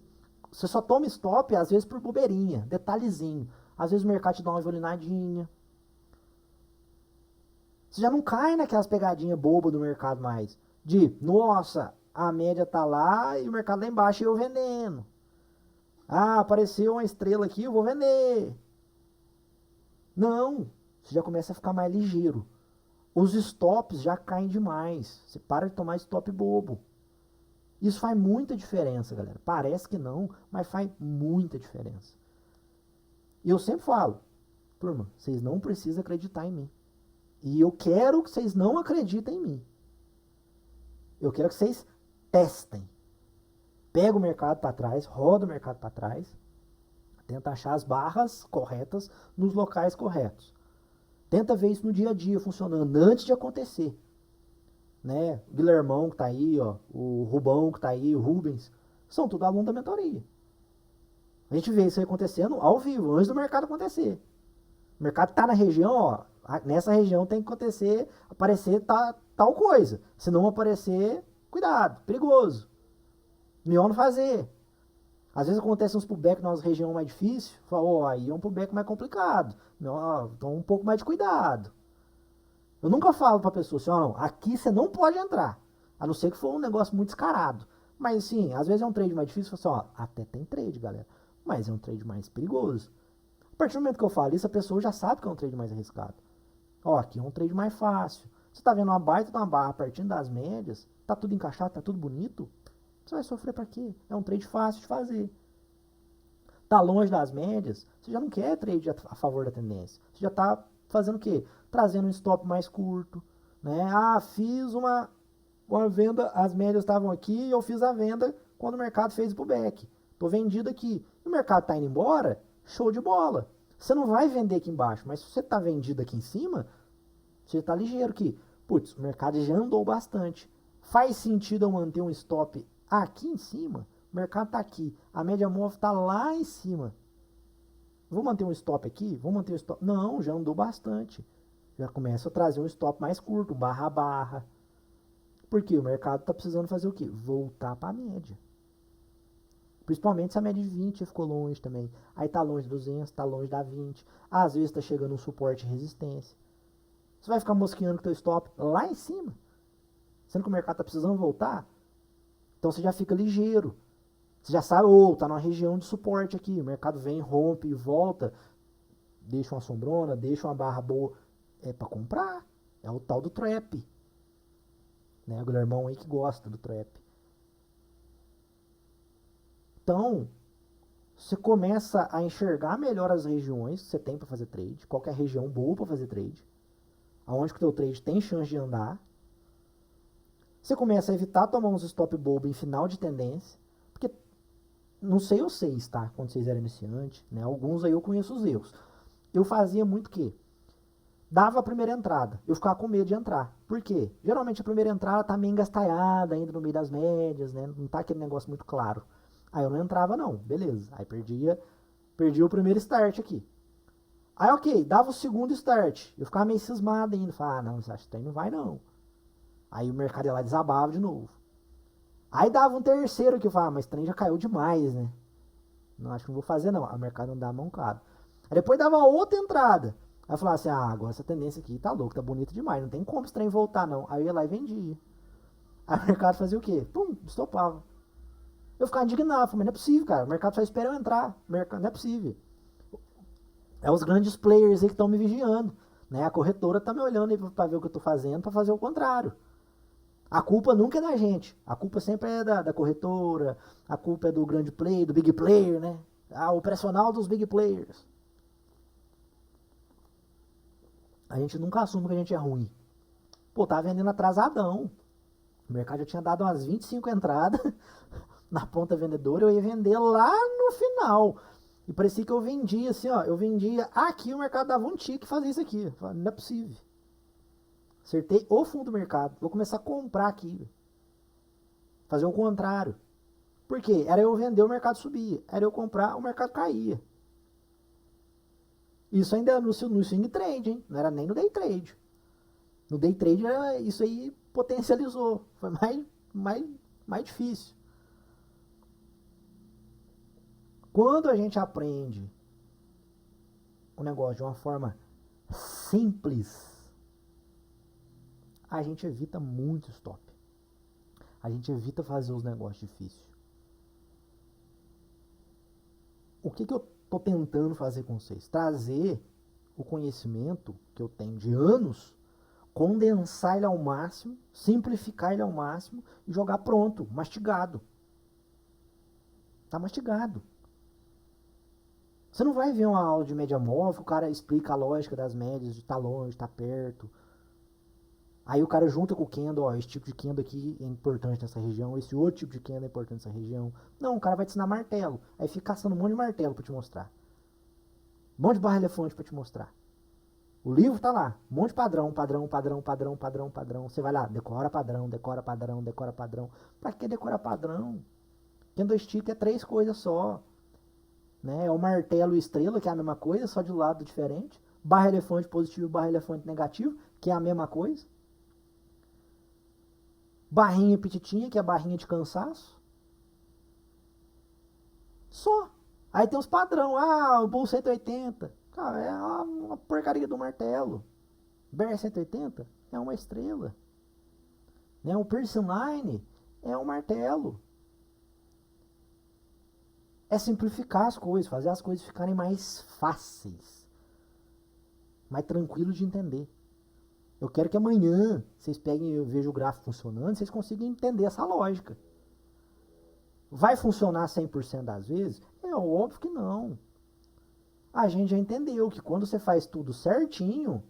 Você só toma stop, às vezes, por bobeirinha, detalhezinho. Às vezes o mercado te dá uma violinadinha. Você já não cai naquelas pegadinhas bobas do mercado mais. De, nossa, a média tá lá e o mercado lá embaixo e eu vendendo. Ah, apareceu uma estrela aqui, eu vou vender. Não, você já começa a ficar mais ligeiro. Os stops já caem demais. Você para de tomar stop bobo. Isso faz muita diferença, galera. Parece que não, mas faz muita diferença. E eu sempre falo, turma, vocês não precisam acreditar em mim. E eu quero que vocês não acreditem em mim. Eu quero que vocês testem. Pega o mercado para trás, roda o mercado para trás, tenta achar as barras corretas nos locais corretos. Tenta ver isso no dia a dia funcionando antes de acontecer. Né? O Guilhermão que tá aí, ó, o Rubão que tá aí, o Rubens, são tudo aluno da mentoria. A gente vê isso aí acontecendo ao vivo, antes do mercado acontecer. O mercado tá na região, ó, nessa região tem que acontecer, aparecer tal coisa. Se não aparecer, cuidado, perigoso. Melhor não fazer. Às vezes acontece uns pullback na nossa região mais difícil, fala, ó, aí é um pullback mais complicado. Então um pouco mais de cuidado. Eu nunca falo pra pessoa assim, ó, não, aqui você não pode entrar. A não ser que for um negócio muito descarado. Mas assim, às vezes é um trade mais difícil, fala assim, ó, até tem trade, galera. Mas é um trade mais perigoso. A partir do momento que eu falo isso, a pessoa já sabe que é um trade mais arriscado. Ó, aqui é um trade mais fácil. Você tá vendo uma baita de uma barra partindo das médias, tá tudo encaixado, tá tudo bonito. Você vai sofrer pra quê? É um trade fácil de fazer. Tá longe das médias, você já não quer trade a favor da tendência. Você já tá fazendo o quê? Trazendo um stop mais curto. Né? Ah, fiz uma venda, as médias estavam aqui e eu fiz a venda quando o mercado fez o pullback. Tô vendido aqui. E o mercado tá indo embora, show de bola. Você não vai vender aqui embaixo, mas se você tá vendido aqui em cima, você tá ligeiro aqui. Putz, o mercado já andou bastante. Faz sentido eu manter um stop aqui em cima? O mercado tá aqui. A média móvel tá lá em cima. Vou manter um stop aqui? Vou manter um stop? Não, já andou bastante. Já começa a trazer um stop mais curto, barra a barra. Porque o mercado tá precisando fazer o quê? Voltar para a média. Principalmente se a média de 20 ficou longe também. Aí tá longe de 200, tá longe da 20. Às vezes tá chegando um suporte e resistência. Você vai ficar mosqueando com o teu stop lá em cima. Sendo que o mercado tá precisando voltar. Então você já fica ligeiro. Você já sabe, tá numa região de suporte aqui. O mercado vem, rompe e volta. Deixa uma sombrona, deixa uma barra boa. É para comprar. É o tal do trap. Né? O irmão aí que gosta do trap. Então, você começa a enxergar melhor as regiões que você tem para fazer trade. Qual é a região boa para fazer trade. Aonde que o teu trade tem chance de andar. Você começa a evitar tomar uns stop bobo em final de tendência. Porque, não sei vocês, tá? Quando vocês eram iniciantes, né? Alguns aí eu conheço os erros. Eu fazia muito o quê? Dava a primeira entrada. Eu ficava com medo de entrar. Por quê? Geralmente a primeira entrada tá meio engastalhada ainda no meio das médias, né? Não tá aquele negócio muito claro. Aí eu não entrava não, beleza. Aí perdi o primeiro start aqui. Aí ok, dava o segundo start. Eu ficava meio cismado ainda. Falava, não, você acha que tem? Não vai não. Aí o mercado ia lá e desabava de novo. Aí dava um terceiro aqui. Eu falava, mas o trem já caiu demais, né? Não, acho que não vou fazer não. Aí o mercado não dá mancada. Aí depois dava outra entrada. Aí eu falava assim, agora essa tendência aqui tá louca, tá bonita demais, não tem como esse trem voltar não. Aí eu ia lá e vendia. Aí o mercado fazia o quê? Pum, estopava. Eu ficava indignado, falei, mas não é possível, cara, o mercado só espera eu entrar, mercado, não é possível. É os grandes players aí que estão me vigiando, né? A corretora tá me olhando aí pra ver o que eu tô fazendo, pra fazer o contrário. A culpa nunca é da gente, a culpa sempre é da corretora, a culpa é do grande player, do big player, né? Ah, o operacional dos big players. A gente nunca assume que a gente é ruim. Pô, tava vendendo atrasadão. O mercado já tinha dado umas 25 entradas na ponta vendedora, eu ia vender lá no final. E parecia que eu vendia assim, ó. Eu vendia aqui, o mercado dava um tique e fazia isso aqui. Falei, não é possível. Acertei o fundo do mercado. Vou começar a comprar aqui. Fazer o contrário. Por quê? Era eu vender, o mercado subia. Era eu comprar, o mercado caía. Isso ainda no swing trade, hein? Não era nem no day trade. No day trade, isso aí potencializou. Foi mais difícil. Quando a gente aprende o negócio de uma forma simples, a gente evita muito stop. a gente evita fazer os negócios difíceis. O que eu tô tentando fazer com vocês? Trazer o conhecimento que eu tenho de anos, condensar ele ao máximo, simplificar ele ao máximo e jogar pronto, mastigado. Tá mastigado. Você não vai ver uma aula de média móvel, o cara explica a lógica das médias, de tá longe, tá perto. Aí o cara junta com o candle, ó, esse tipo de candle aqui é importante nessa região, esse outro tipo de candle é importante nessa região. Não, o cara vai te ensinar martelo. Aí fica caçando um monte de martelo pra te mostrar. Um monte de barra elefante pra te mostrar. O livro tá lá, um monte de padrão, padrão, padrão, padrão, padrão, padrão. Você vai lá, decora padrão, decora padrão, decora padrão. Pra que decorar padrão? Candlestick é 3 coisas só. Né? É o martelo e estrela, que é a mesma coisa, só de lado diferente. Barra elefante positivo, barra elefante negativo, que é a mesma coisa. Barrinha pititinha, que é a barrinha de cansaço. Só. Aí tem os padrão. Ah, o Bull 180. Cara, é uma porcaria do martelo. Bear 180 é uma estrela. Né? O Piercing Line é um martelo. É simplificar as coisas, fazer as coisas ficarem mais fáceis. Mais tranquilos de entender. Eu quero que amanhã vocês peguem e vejam o gráfico funcionando, vocês consigam entender essa lógica. Vai funcionar 100% das vezes? É óbvio que não. A gente já entendeu que quando você faz tudo certinho,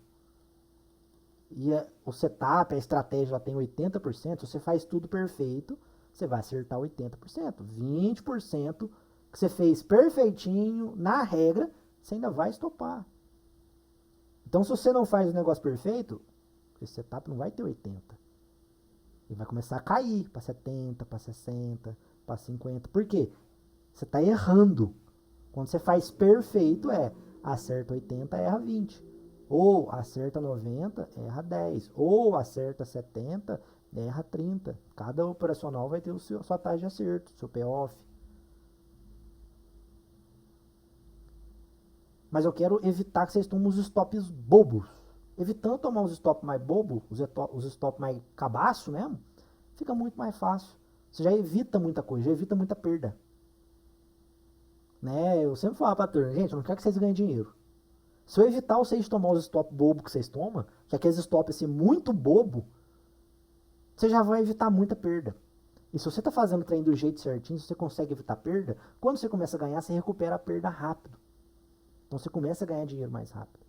e o setup, a estratégia ela tem 80%, se você faz tudo perfeito, você vai acertar 80%. 20% que você fez perfeitinho, na regra, você ainda vai estopar. Então, se você não faz o negócio perfeito, esse setup não vai ter 80. Ele vai começar a cair para 70, para 60, para 50. Por quê? Você está errando. Quando você faz perfeito, acerta 80, erra 20. Ou acerta 90, erra 10. Ou acerta 70, erra 30. Cada operacional vai ter a sua taxa de acerto, seu payoff. Mas eu quero evitar que vocês tomem os stops bobos. Evitando tomar os stops mais bobos, os stops mais cabaço mesmo, fica muito mais fácil. Você já evita muita coisa, já evita muita perda. Né? Eu sempre falo pra turma, gente, eu não quero que vocês ganhem dinheiro. Se eu evitar vocês de tomar os stops bobos que vocês tomam, que aqueles stops assim, muito bobo, você já vai evitar muita perda. E se você está fazendo o treino do jeito certinho, se você consegue evitar perda, quando você começa a ganhar, você recupera a perda rápido. Então você começa a ganhar dinheiro mais rápido.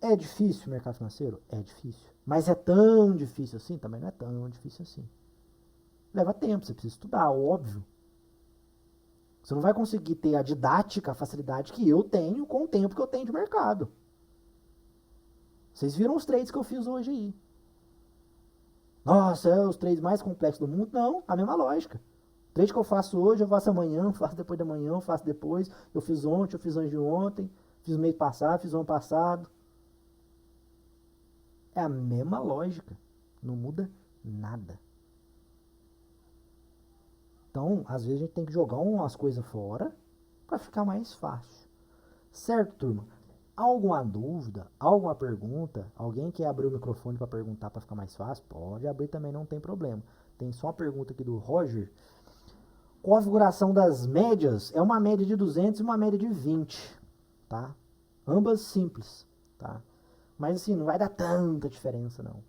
É difícil o mercado financeiro? É difícil. Mas é tão difícil assim? Também não é tão difícil assim. Leva tempo, você precisa estudar, óbvio. Você não vai conseguir ter a didática, a facilidade que eu tenho com o tempo que eu tenho de mercado. Vocês viram os trades que eu fiz hoje aí. Nossa, é os trades mais complexos do mundo? Não, a mesma lógica. O trade que eu faço hoje, eu faço amanhã, eu faço depois da manhã, eu faço depois. Eu fiz ontem, eu fiz antes de ontem, fiz mês passado, fiz ano passado. É a mesma lógica. Não muda nada. Então, às vezes a gente tem que jogar umas coisas fora para ficar mais fácil. Certo, turma? Alguma dúvida? Alguma pergunta? Alguém quer abrir o microfone para perguntar para ficar mais fácil? Pode abrir também, não tem problema. Tem só uma pergunta aqui do Roger. Configuração das médias é uma média de 200 e uma média de 20, tá? Ambas simples, tá? Mas assim, não vai dar tanta diferença não.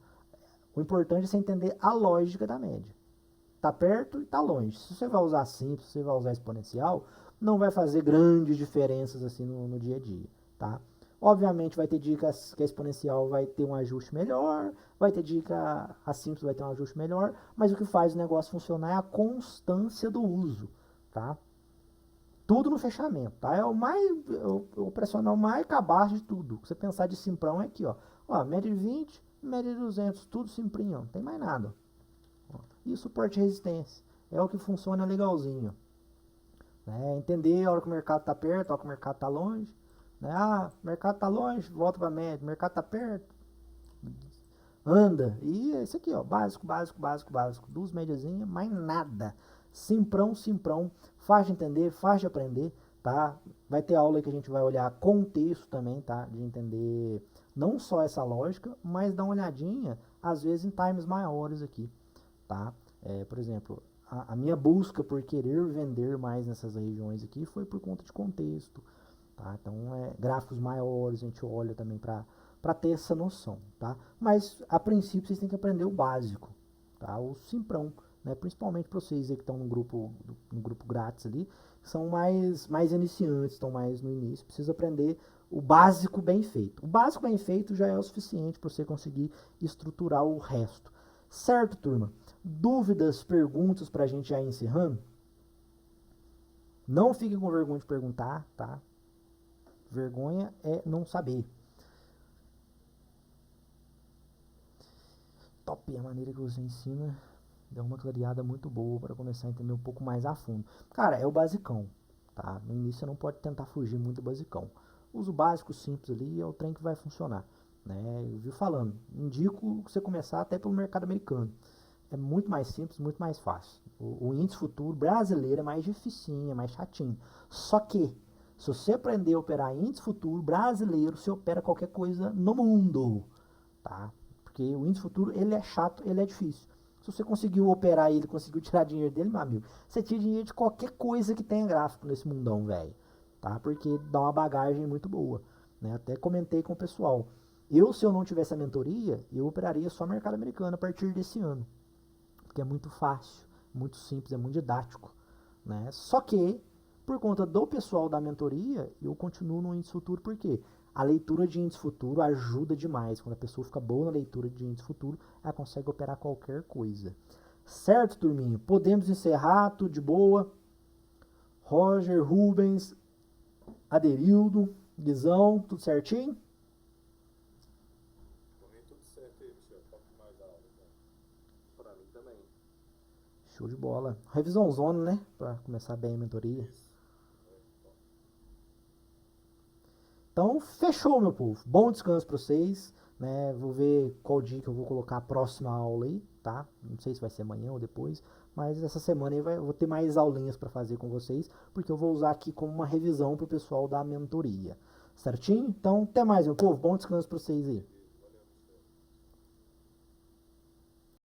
O importante é você entender a lógica da média. Tá perto e tá longe. Se você vai usar simples, se você vai usar exponencial, não vai fazer grandes diferenças assim no dia a dia, tá? Obviamente vai ter dicas que a exponencial vai ter um ajuste melhor, vai ter dica a simples vai ter um ajuste melhor, mas o que faz o negócio funcionar é a constância do uso, tá? Tudo no fechamento, tá? É o operacional mais cabaço de tudo. Você pensar de simprão é aqui, ó. Ó, média de 20, média de 200, tudo simprinho, não tem mais nada. E o suporte e resistência é o que funciona legalzinho. Né? Entender a hora que o mercado está perto, a hora que o mercado está longe. Né? Ah, o mercado está longe, volta para a média. O mercado está perto, anda. E esse aqui, ó, básico, básico, básico, básico. Duas médiazinhas, mais nada. Simprão, simprão. Faz de entender, faz de aprender. tá? Vai ter aula que a gente vai olhar contexto também, tá? De entender não só essa lógica, mas dar uma olhadinha, às vezes, em times maiores aqui, tá? Por exemplo, a minha busca por querer vender mais nessas regiões aqui foi por conta de contexto, tá? Então, gráficos maiores, a gente olha também para ter essa noção, tá? Mas, a princípio, vocês têm que aprender o básico, tá? O simprão, né? Principalmente para vocês aí que estão no grupo grátis ali, que são mais iniciantes, estão mais no início, precisa aprender o básico bem feito. O básico bem feito já é o suficiente para você conseguir estruturar o resto. Certo, turma? Dúvidas, perguntas para a gente já ir encerrando? Não fique com vergonha de perguntar, tá? Vergonha é não saber. Top, a maneira que você ensina deu uma clareada muito boa para começar a entender um pouco mais a fundo. Cara, é o basicão, tá? No início você não pode tentar fugir muito do basicão. Usa o básico simples ali e é o trem que vai funcionar, né? Eu vi falando, indico você começar até pelo mercado americano. É muito mais simples, muito mais fácil. O índice futuro brasileiro é mais dificinho, é mais chatinho. Só que, se você aprender a operar índice futuro brasileiro, você opera qualquer coisa no mundo, tá? Porque o índice futuro, ele é chato, ele é difícil. Se você conseguiu operar ele, conseguiu tirar dinheiro dele, meu amigo, você tira dinheiro de qualquer coisa que tenha gráfico nesse mundão, velho. Tá? Porque dá uma bagagem muito boa. Né? Até comentei com o pessoal. Se eu não tivesse a mentoria, eu operaria só mercado americano a partir desse ano. Porque é muito fácil, muito simples, é muito didático. Né? Só que, por conta do pessoal da mentoria, eu continuo no índice futuro, por quê? A leitura de índice futuro ajuda demais. Quando a pessoa fica boa na leitura de índice futuro, ela consegue operar qualquer coisa. Certo, turminha? Podemos encerrar, tudo de boa. Roger, Rubens, Aderildo, Guizão, tudo certinho? Tudo certo aí, Michel. Toque mais aula. Pra mim também. Show de bola. Revisão zona, né? Pra começar bem a mentoria. Isso. Então, fechou, meu povo. Bom descanso pra vocês. Né? Vou ver qual dia que eu vou colocar a próxima aula aí, tá? Não sei se vai ser amanhã ou depois, mas essa semana aí eu vou ter mais aulinhas para fazer com vocês, porque eu vou usar aqui como uma revisão pro pessoal da mentoria. Certinho? Então, até mais, meu povo. Bom descanso pra vocês aí.